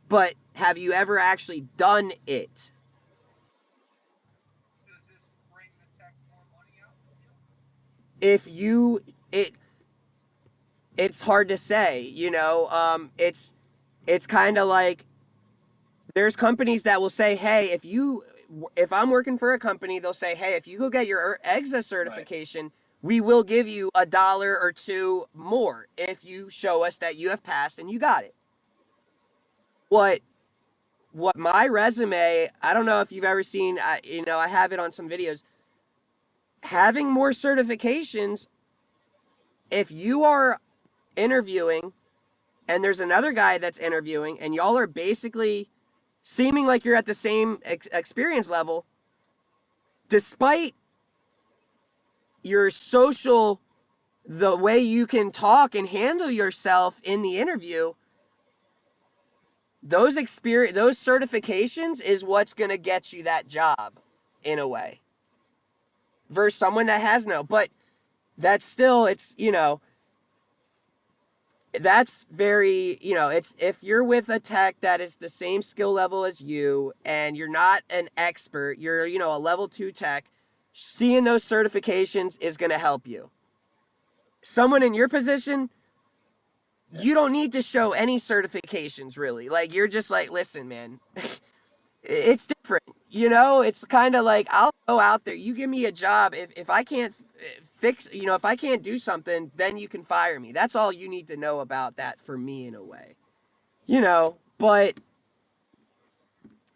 but have you ever actually done it? If you it it's hard to say, it's kind of like there's companies that will say, hey, if I'm working for a company, they'll say, hey, if you go get your EXA certification, we will give you $1 or $2 more if you show us that you have passed and you got it. What my resume, I don't know if you've ever seen, I have it on some videos. Having more certifications, if you are interviewing and there's another guy that's interviewing and y'all are basically seeming like you're at the same experience level, despite your social, the way you can talk and handle yourself in the interview, those certifications is what's going to get you that job in a way versus someone that has no. But that's still, that's very, it's if you're with a tech that is the same skill level as you and you're not an expert, you're, a level 2 tech, seeing those certifications is going to help you. Someone in your position, you don't need to show any certifications really. Like, you're just like, listen, man, it's different. It's kind of like, I'll go out there. You give me a job. If I can't fix, if I can't do something, then you can fire me. That's all you need to know about that for me in a way. But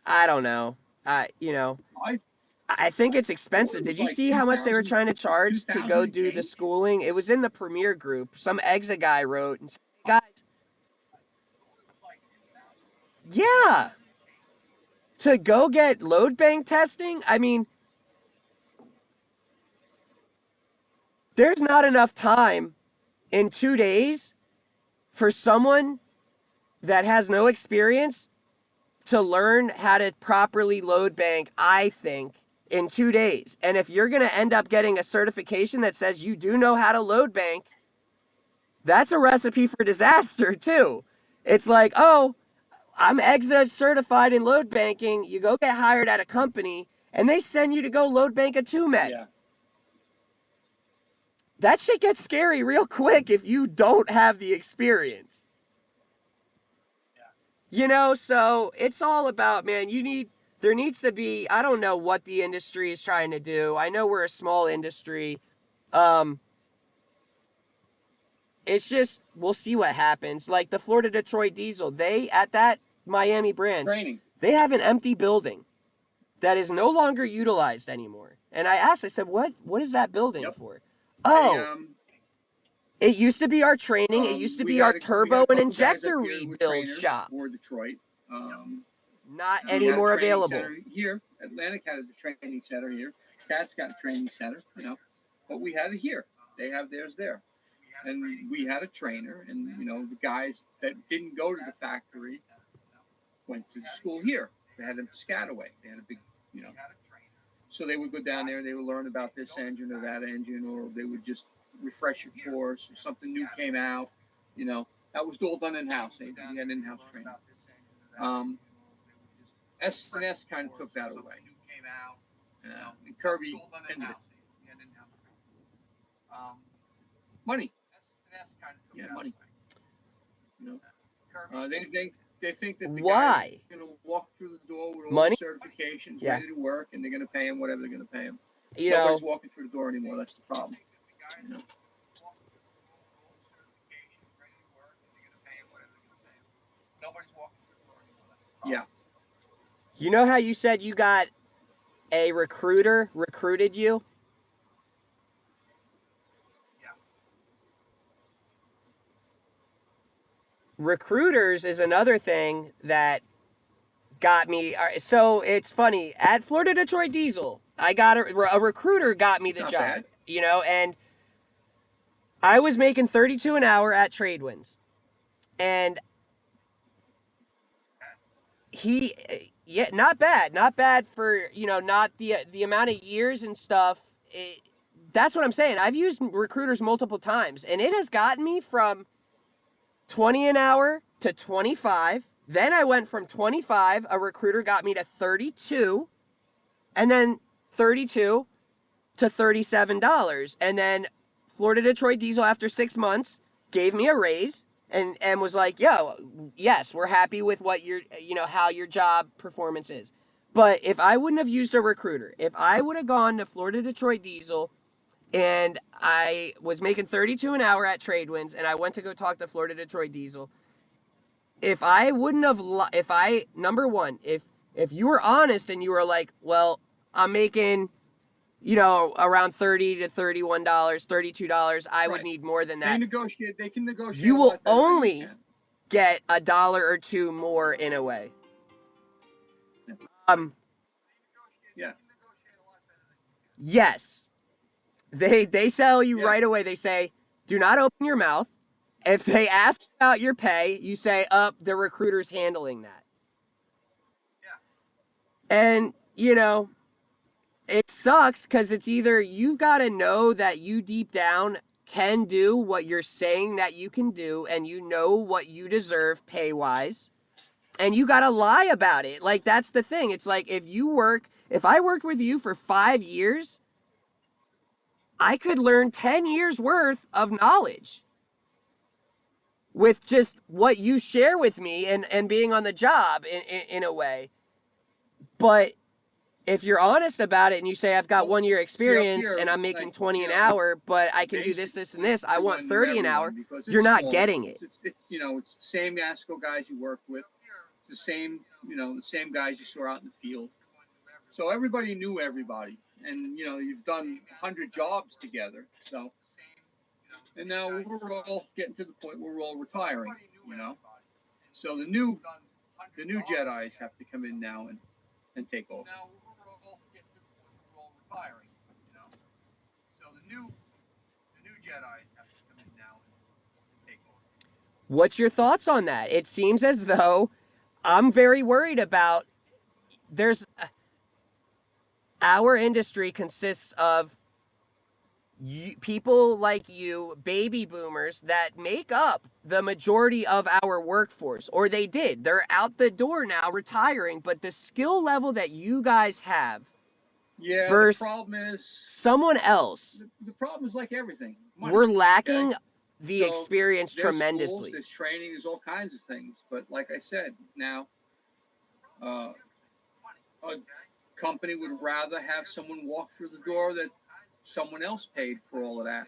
I don't know. I think it's expensive. Did you see how much they were trying to charge to go do the schooling? It was in the Premier group. Some EXA guy wrote and said, guys, yeah, to go get load bank testing. I mean, there's not enough time in 2 days for someone that has no experience to learn how to properly load bank, I think, in 2 days. And if you're going to end up getting a certification that says you do know how to load bank, that's a recipe for disaster too. It's like, oh, I'm EXA certified in load banking. You go get hired at a company and they send you to go load bank a 2-meg. Yeah. That shit gets scary real quick if you don't have the experience. So it's all about, man, there needs to be, I don't know what the industry is trying to do. I know we're a small industry. It's just, we'll see what happens. Like the Florida Detroit Diesel, they, at that Miami branch, Training. they have an empty building that is no longer utilized anymore. And I asked, I said, what is that building Yep. for? They Oh, it used to be our training. It used to we be had our we had turbo a and couple guys up injector here who were rebuild trainers shop. for Detroit. Not We had a anymore training available. center here. Atlantic had a training center here. Cat's got a training center, but we had it here. They have theirs there. And we had a trainer, and the guys that didn't go to the factory went to the school here. They had them Piscataway. They had a big, so they would go down there and they would learn about this engine or that engine, or they would just refresh your course, or something new came out. That was all done in house. They had in-house training. S&S kind of took that away. And Kirby ended it. Money. Yeah, money. They think that the guys are going to walk through the door with all Money? the certifications, ready to work, and they're going to pay them whatever they're going to pay them. You Nobody's know, walking through the door anymore. That's the problem. Yeah. you know how you said you got a recruiter recruited you? Recruiters is another thing that got me. So it's funny. At Florida Detroit Diesel, I got a recruiter got me the Not job. bad. And I was making 32 an hour at Tradewinds. And he, yeah, not bad for, not the amount of years and stuff. That's what I'm saying. I've used recruiters multiple times, and it has gotten me from 20 an hour to 25. Then I went from 25, a recruiter got me to 32, and then 32 to $37. And then Florida Detroit Diesel, after 6 months, gave me a raise and was like, yo, yes, we're happy with what how your job performance is. But if I wouldn't have used a recruiter, if I would have gone to Florida Detroit Diesel and I was making 32 an hour at Tradewinds and I went to go talk to Florida Detroit Diesel, if I wouldn't have, number one, if you were honest and you were like, well, I'm making, around $30 to $31, $32, I would need more than that. They can negotiate. You a will lot better than you only can. get $1 or $2 more in a way. Yeah. Yes. They sell you Yeah. right away. They say, do not open your mouth. If they ask about your pay, you say, the recruiter's handling that. And, it sucks because it's either you've got to know that you deep down can do what you're saying that you can do, and you know what you deserve pay wise, and you got to lie about it. Like, that's the thing. It's like if I worked with you for 5 years, I could learn 10 years worth of knowledge with just what you share with me and being on the job in a way. But if you're honest about it and you say, I've got 1 year experience and I'm making 20 an hour, but I can do this, this, and this, I want 30 an hour, you're not getting it. It's the same ASCO guys you work with, the same guys you saw out in the field. So everybody knew everybody, and you've done 100 jobs together. So, and now we're all getting to the point where we're all retiring. So the new Jedis have to come in now and take over. What's your thoughts on that? It seems as though I'm very worried about our industry consists of people like you, baby boomers, that make up the majority of our workforce, or they did. They're out the door now, retiring, but the skill level that you guys have, the problem is someone else. The problem is like everything. Money, we're lacking the experience there's tremendously. Schools, there's training, there's all kinds of things. But like I said, now a company would rather have someone walk through the door that someone else paid for all of that.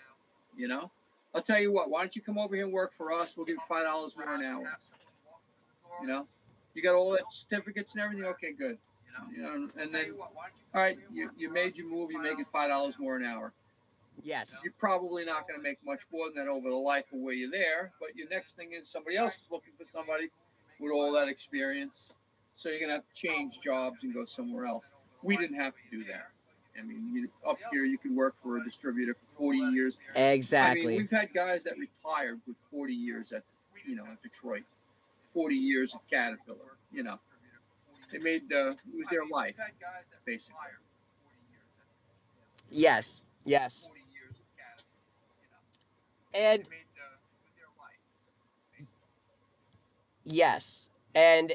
You know, I'll tell you what. Why don't you come over here and work for us? We'll give you $5 more an hour. You know, you got all that certificates and everything. Okay, good. You know, and then, all right, you made your move. You're making $5 more an hour. Yes. You're probably not going to make much more than that over the life of where you're there. But your next thing is somebody else is looking for somebody with all that experience. So you're going to have to change jobs and go somewhere else. We didn't have to do that. I mean, up here, you could work for a distributor for 40 years. Exactly. I mean, we've had guys that retired with 40 years at Detroit, 40 years at Caterpillar. You know, they made it was their life, basically. Yes. Yes. And yes. And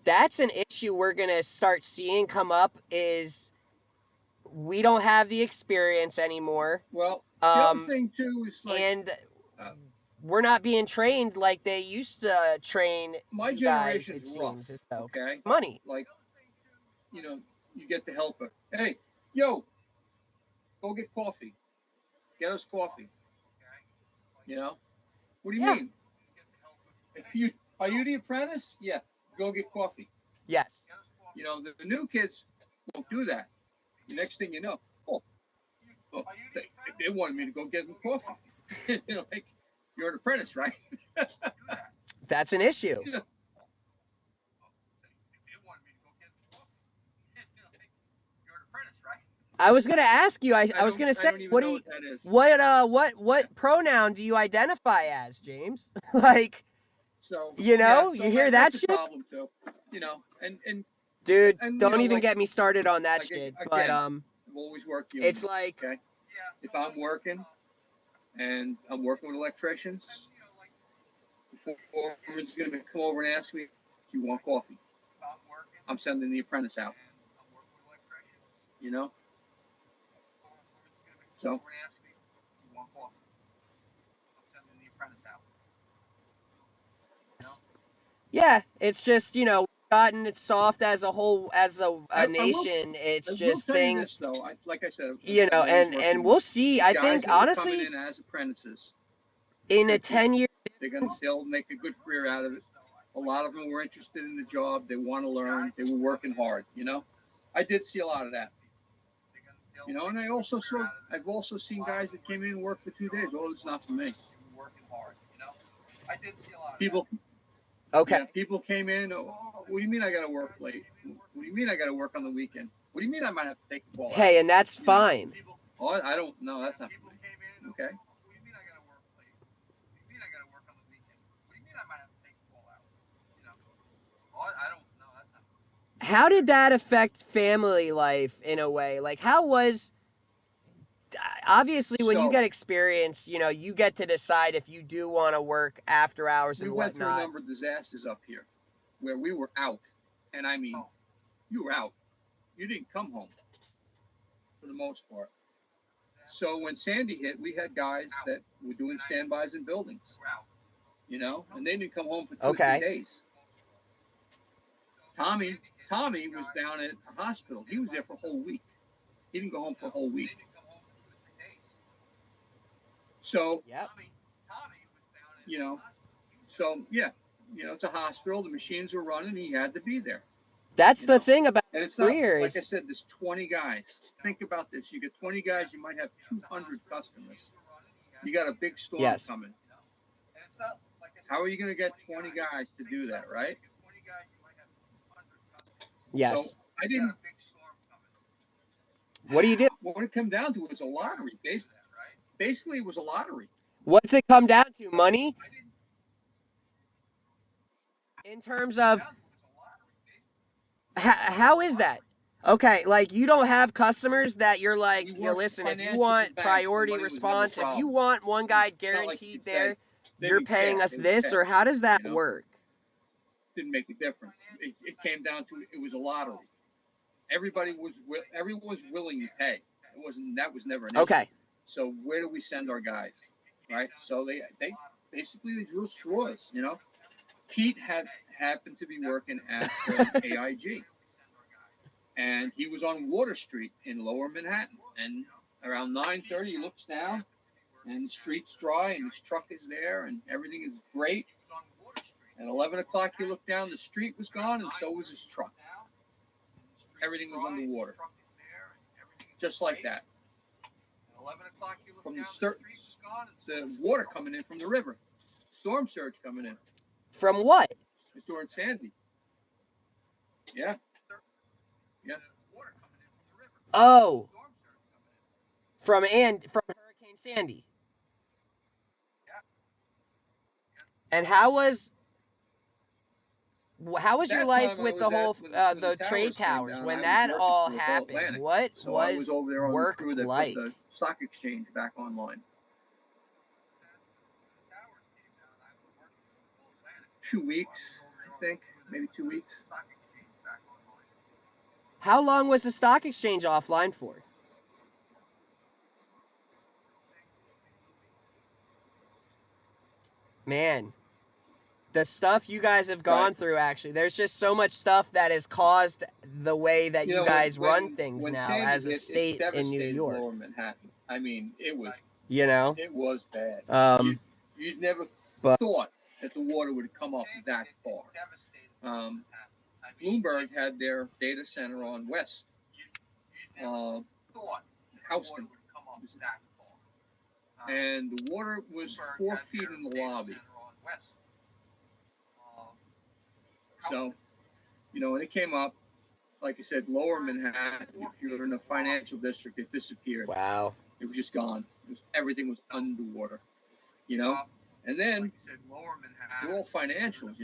that's an issue we're going to start seeing come up is we don't have the experience anymore. Well, the other thing too is like, and we're not being trained like they used to train my you guys, generation's it rough. seems. So, Okay, money. like, you get the helper. Hey, yo, go get coffee. Get us coffee. You know, what do you mean? Are you the apprentice? Yeah, go get coffee. Yes. You know, the new kids won't do that. The next thing you know, they wanted me to go get them coffee. Like, you're an apprentice, right? That's an issue. I was gonna ask you. I was gonna say, what do you? what pronoun do you identify as, James? Like, so you hear that that's shit? a problem too. You know, and dude, and, don't even get me started on that shit. Again, but I've always worked. It's like, okay, if I'm working and I'm working with electricians, the foreman's gonna come over and ask me, "Do you want coffee?" I'm sending the apprentice out. You know. So. Yeah, it's just gotten it soft as a whole, as a nation. It's I just will tell you things, this though. Like I said, and we'll see. I think honestly, coming in as apprentices in a 10-year, they'll make a good career out of it. A lot of them were interested in the job. They want to learn. They were working hard. You know, I did see a lot of that. You know, and I've also seen guys that came in and worked for 2 days. Oh, it's not for me. People. Okay. Yeah, people came in. Oh, what do you mean I got to work late? What do you mean I got to work on the weekend? What do you mean I might have to take the ball out? Hey, and that's fine. Oh, I don't know. That's not for me. Okay. How did that affect family life in a way? Like, how was obviously when you get experience, you get to decide if you do want to work after hours and whatnot. We went through a number of disasters up here where we were out, and I mean, you were out. You didn't come home for the most part. So when Sandy hit, we had guys that were doing standbys in buildings, and they didn't come home for 2 or 3 days. Tommy was down at the hospital. He was there for a whole week. He didn't go home for a whole week. So, it's a hospital. The machines were running. He had to be there. That's the thing about careers. Like I said, there's 20 guys. Think about this. You get 20 guys, you might have 200 customers. You got a big storm coming. How are you going to get 20 guys to do that, right? Yes. So I didn't. What do you do? What it came down to was a lottery. Basically, it was a lottery. What's it come down to? Money? In terms of how is that? Okay, like you don't have customers that you're like, listen, if you want priority response, if you want one guy guaranteed there, you're paying us this, or how does that work? Didn't make a difference. It came down to it was a lottery. Everyone was willing to pay. That was never an issue. Okay. So where do we send our guys? Right? So they basically drew straws, Pete happened to be working at AIG. And he was on Water Street in Lower Manhattan. And around 9:30, he looks down, and the street's dry, and his truck is there, and everything is great. At 11 o'clock, he looked down, the street was gone, and so was his truck. Everything was underwater. Just like that. From the water coming in from the river. Storm surge coming in. From what? It's during Sandy. Yeah. Yeah. Oh. From Hurricane Sandy. And how was your life with the whole the trade towers when that all happened? What was work like? The stock exchange back online. 2 weeks, I think, maybe 2 weeks. How long was the stock exchange offline for? Man, the stuff you guys have gone through, actually, there's just so much stuff that has caused the way that you guys run things now Sandy as a state in New York. Lower Manhattan. I mean, it was, it was bad. You'd never thought that the water would come up that far. Bloomberg had their data center on West Houston, and the water was 4 feet in the lobby. So, when it came up, like I said, Lower Manhattan, if you're in a financial district, it disappeared. Wow. It was just gone. Everything was underwater, And then, they're all financials,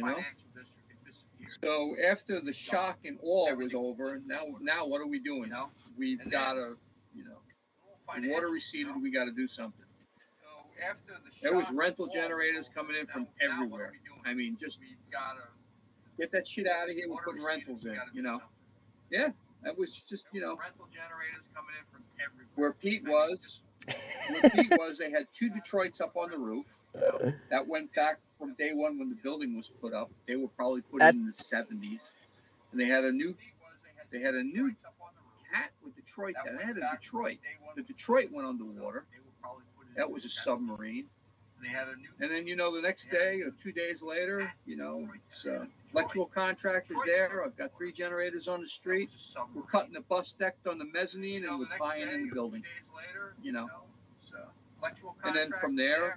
So after the shock and awe was over, now what are we doing? We've got to, the water receded, we got to do something. There was rental generators coming in from everywhere. I mean, just get that shit out of here. We're putting rentals in, Yeah, that was just, rental generators coming in from everywhere. Where Pete was, they had 2 Detroits up on the roof. That went back from day one when the building was put up. They were probably put in the 70s. And they had a new cat with Detroit. They had a Detroit. The Detroit went underwater. That was a submarine. And then, the next day or 2 days later, it's electrical contractors there. I've got 3 generators on the street. We're cutting the bus deck on the mezzanine and we're tying in the building. And then from there,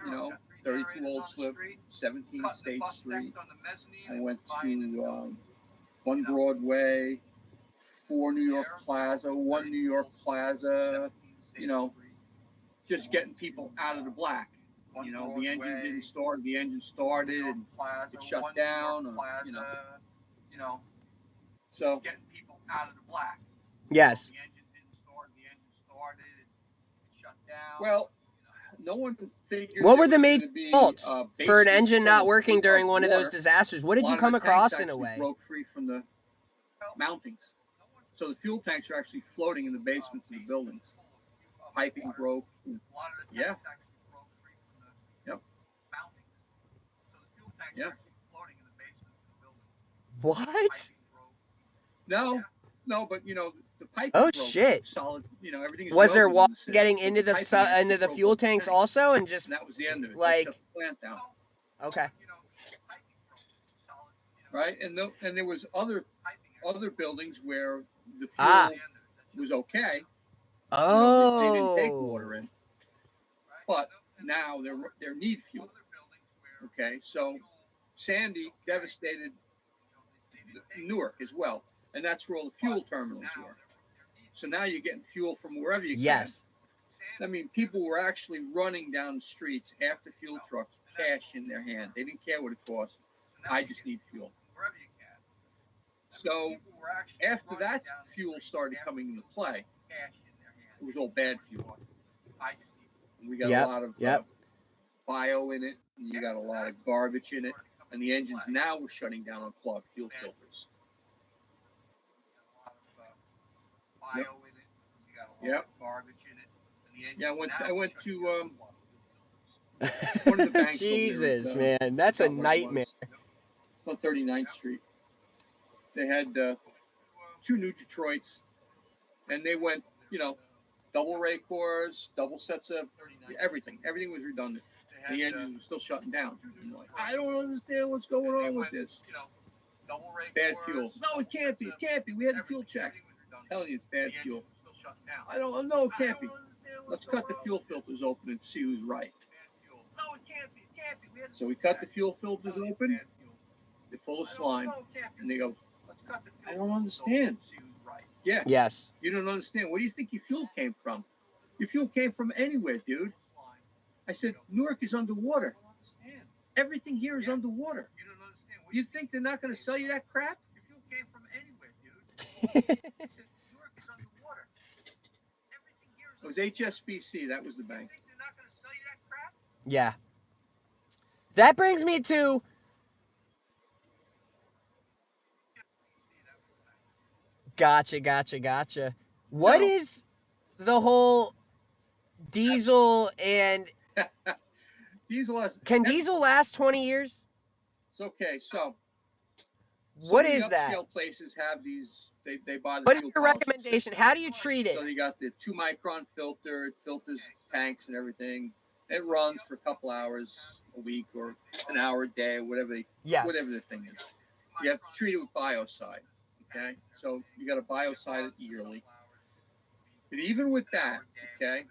32 Old Slip, 17 State Street. I went to 1 Broadway, 4 New York Plaza, 1 New York Plaza, just getting people out of the black. The engine didn't start. The engine started and it shut down. So getting people out of the black. Yes. The engine didn't start. The engine started and it shut down. Well, no one figured. What were the major faults for an engine not working during one of those disasters? What did you come across in a way? Broke free from the mountings, so the fuel tanks are actually floating in the basements of the buildings. Piping broke. Yeah. Yep. Yeah. What? No, but the pipe. Oh broke. Shit! Solid. Everything is. Was there water getting into the fuel tanks also, and just and that was the end of it. Like, shut the plant down. Okay. Right, and there was other buildings where the fuel was okay. Oh. They didn't take water in, but now they're need fuel. Okay, so Sandy devastated Newark as well, and that's where all the fuel terminals were. So now you're getting fuel from wherever you can. Yes. I mean, people were actually running down the streets after fuel trucks, cash in their hand. They didn't care what it cost. I just need fuel. So after that fuel started coming into play, it was all bad fuel. We got a lot of bio in it, and you got a lot of garbage in it, and the engines now were shutting down on clogged fuel filters. Yep. Yeah, I went to one of the banks. Jesus, man, that's a nightmare. On 39th Street. They had 2 new Detroits, and they went, double ray cores, double sets of everything. Everything was redundant. The engines were still shutting down. I'm like, I don't understand what's going on with this. Bad fuel. No, it can't be. It can't be. We had the fuel check. I'm telling you, it's bad fuel. I don't know. It can't be. Let's cut the fuel filters open and see who's right. No, it can't be. It can't be. So we cut the fuel filters open. They're full of slime. And they go, I don't understand. Yeah. Yes. You don't understand. Where do you think your fuel came from? Your fuel came from anywhere, dude. I said, Newark is underwater. Everything here is underwater. You think they're not going to sell you that crap? Your fuel came from anywhere, dude. I said, Newark is underwater. It was HSBC. That was the bank. You think they're not going to sell you that crap? Yeah. That brings me to... Gotcha. What is the whole diesel and... Diesel has... Can diesel last 20 years? It's okay. So... What is that? Upscale places have these. They buy the. What is your recommendation? How do you treat it? So you got the 2-micron filter. It filters tanks and everything. It runs for a couple hours a week or an hour a day, whatever the thing is. You have to treat it with biocide. Okay, so you got to biocide it yearly. But even with that, okay,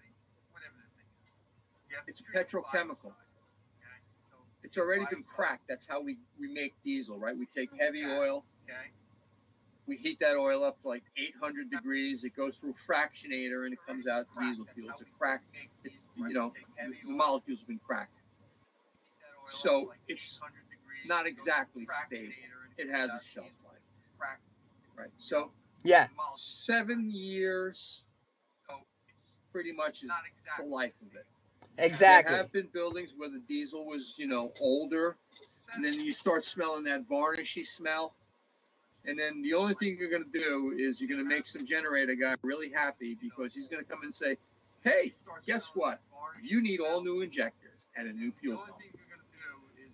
it's a petrochemical. It's already been cracked. That's how we make diesel, right? We take heavy oil. We heat that oil up to like 800 degrees. It goes through a fractionator and it comes out diesel fuel. It's a cracked, the molecules have been cracked. So it's not exactly stable. It has a shelf life. Right. So 7 years pretty much is the life of it. Exactly. There have been buildings where the diesel was, older, and then you start smelling that varnishy smell. And then the only thing you're going to do is you're going to make some generator guy really happy because he's going to come and say, hey, guess what? You need all new injectors and a new fuel pump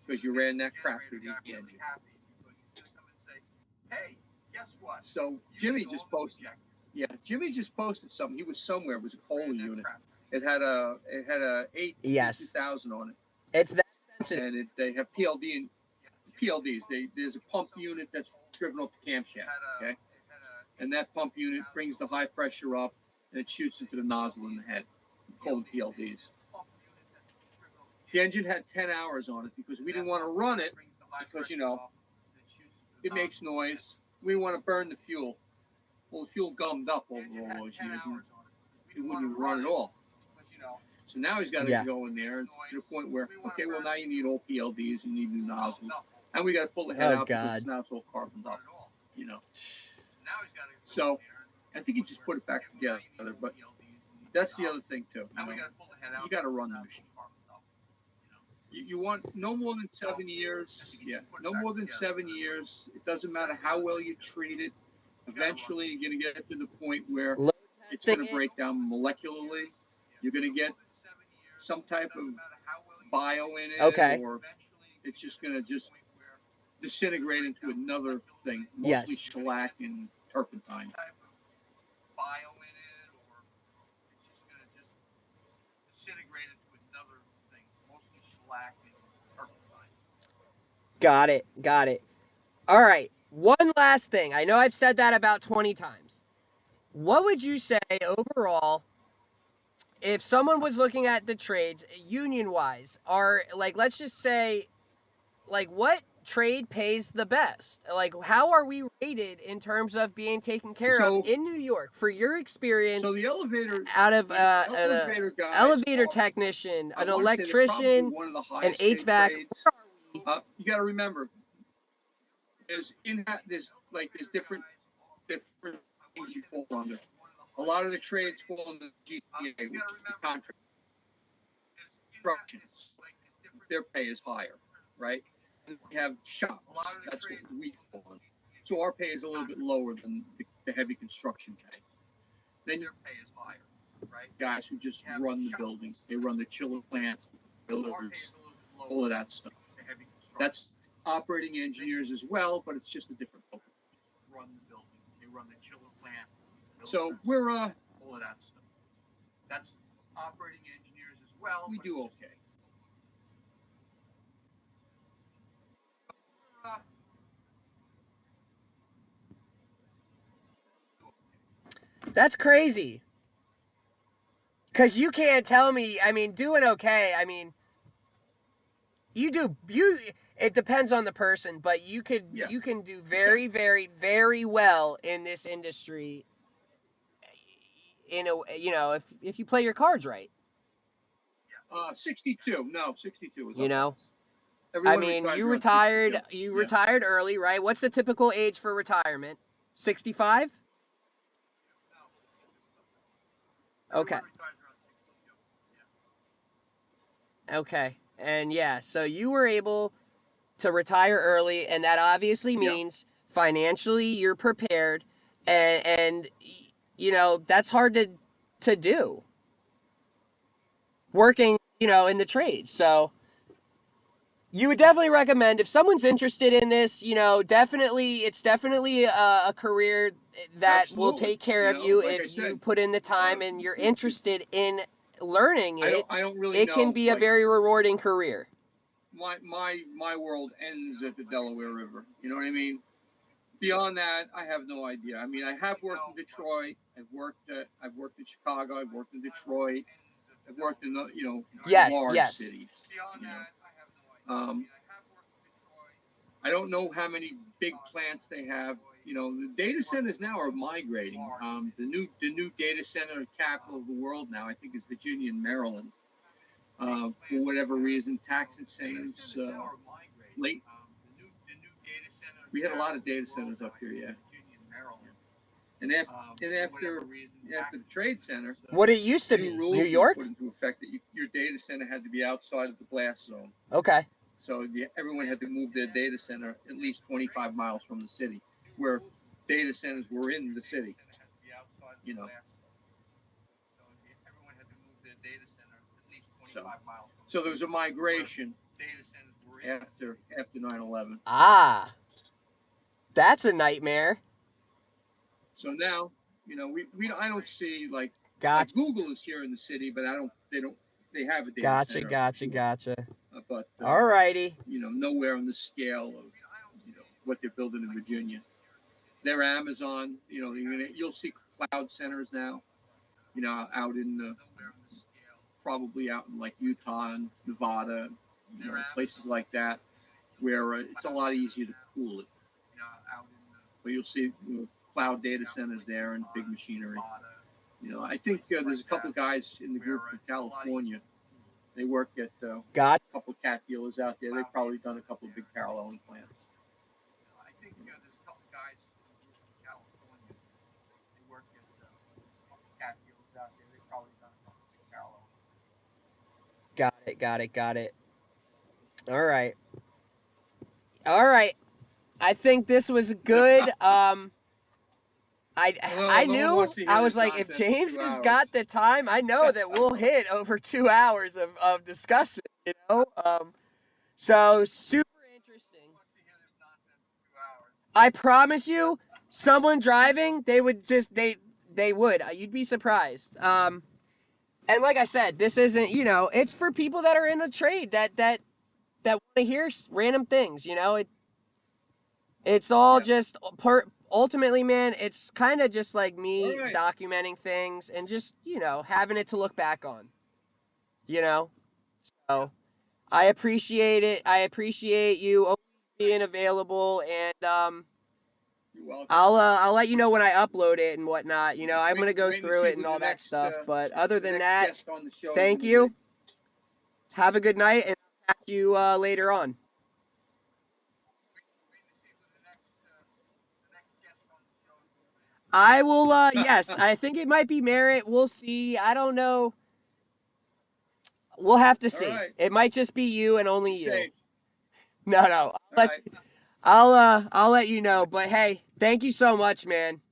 because you ran that crap through the engine. So Jimmy just posted. Yeah, Jimmy just posted something. He was somewhere. It was a Kohler unit. It had a 2000 on it. It's that sensitive. And they have PLDs. There's a pump unit that's driven off the camshaft. Okay, and that pump unit brings the high pressure up and it shoots into the nozzle in the head. We call them PLDs. The engine had 10 hours on it because we didn't want to run it because it makes noise. We want to burn the fuel. Well, the fuel gummed up over all those years and it wouldn't even run at all. So now he's got to go in there to the point where, okay, well, now you need all PLDs, you need new nozzles, and we got to pull the head out because now it's all carboned up, So I think he just put it back together, but that's the other thing, too. You got to run the machine. You want no more than 7 years. Yeah, no more than 7 years. It doesn't matter how well you treat it. Eventually, you're going to get to the point where it's going to break down molecularly. You're going to get some type of bio in it, or it's just going to disintegrate into another thing, mostly shellac and turpentine. Got it. All right. One last thing. I know I've said that about 20 times. What would you say overall if someone was looking at the trades union-wise? Let's just say, what trade pays the best? How are we rated in terms of being taken care of in New York? For your experience, so the elevator, out of an elevator technician, an electrician, an HVAC. You got to remember, there's different things you fall under. A lot of the trades fall under the GTA, which is the contract. Constructions, their pay is higher, right? And we have shops. That's what we fall under. So our pay is a little bit lower than the heavy construction pay. Then your pay is higher, right? Guys who just run the building, they run the chiller plants, builders, all of that stuff. That's operating engineers as well, but it's just a different focus. Run the building, they run the chiller plant. So we're all of that stuff. that's operating engineers as well. We do okay. That's crazy. Because you can't tell me, I mean, doing okay, I mean, it depends on the person, but you can do very, very, very well in this industry if you play your cards right. 62. No, 62 is You know? Everyone I mean, you retired retired early, right? What's the typical age for retirement? 65? Okay. Okay. And yeah, so you were able to retire early, and that obviously means financially you're prepared, and that's hard to do. Working, in the trades. So you would definitely recommend if someone's interested in this, it's definitely a career that will take care of you if you put in the time and you're interested in learning it. I don't really it can be a very rewarding career. My world ends at the Delaware River. You know what I mean? Beyond that, I have no idea. I mean, I have worked in Detroit. I've worked in Chicago. I've worked in Detroit. I've worked in large cities. I don't know how many big plants they have. The data centers now are migrating. The new data center capital of the world now, I think, is Virginia and Maryland. For whatever reason, tax incentives late. We had a lot of data centers up here, yeah. And after the trade center, what it used to be, New York, put into effect that your data center had to be outside of the blast zone. Okay. So everyone had to move their data center at least 25 miles from the city, where data centers were in the city. So there was a migration after 9/11. Ah, that's a nightmare. So now, I don't see like Google is here in the city, but they have a data center. Gotcha. But alrighty, nowhere on the scale of what they're building in Virginia. They're Amazon. You'll see cloud centers now. Out in probably out in like Utah and Nevada, places like that, where it's a lot easier to cool it. But you'll see cloud data centers there and big machinery. I think there's a couple guys in the group from California. They work at a couple cat dealers out there. They've probably done a couple of big paralleling plants. I think there's a couple guys in the group from California. They work at a couple cat dealers out there. They've probably done a couple of big paralleling plants. Got it. All right. I think this was good. I knew, I was like, if James has got the time, I know that we'll hit over 2 hours of discussion, so super interesting. I promise you, someone driving, they would you'd be surprised. And like I said, this isn't, it's for people that are in a trade that want to hear random things, it's all just ultimately, man, it's kind of just like me documenting things and just, having it to look back on, So I appreciate it. I appreciate you always being available, and I'll let you know when I upload it and whatnot. I'm gonna go through it and all that stuff. But other than that, thank you. Have a good night, and I'll catch you later on. I will, yes, I think it might be Merritt. We'll see. I don't know. We'll have to see. It might just be you and only you. No. I'll let you know. But hey, thank you so much, man.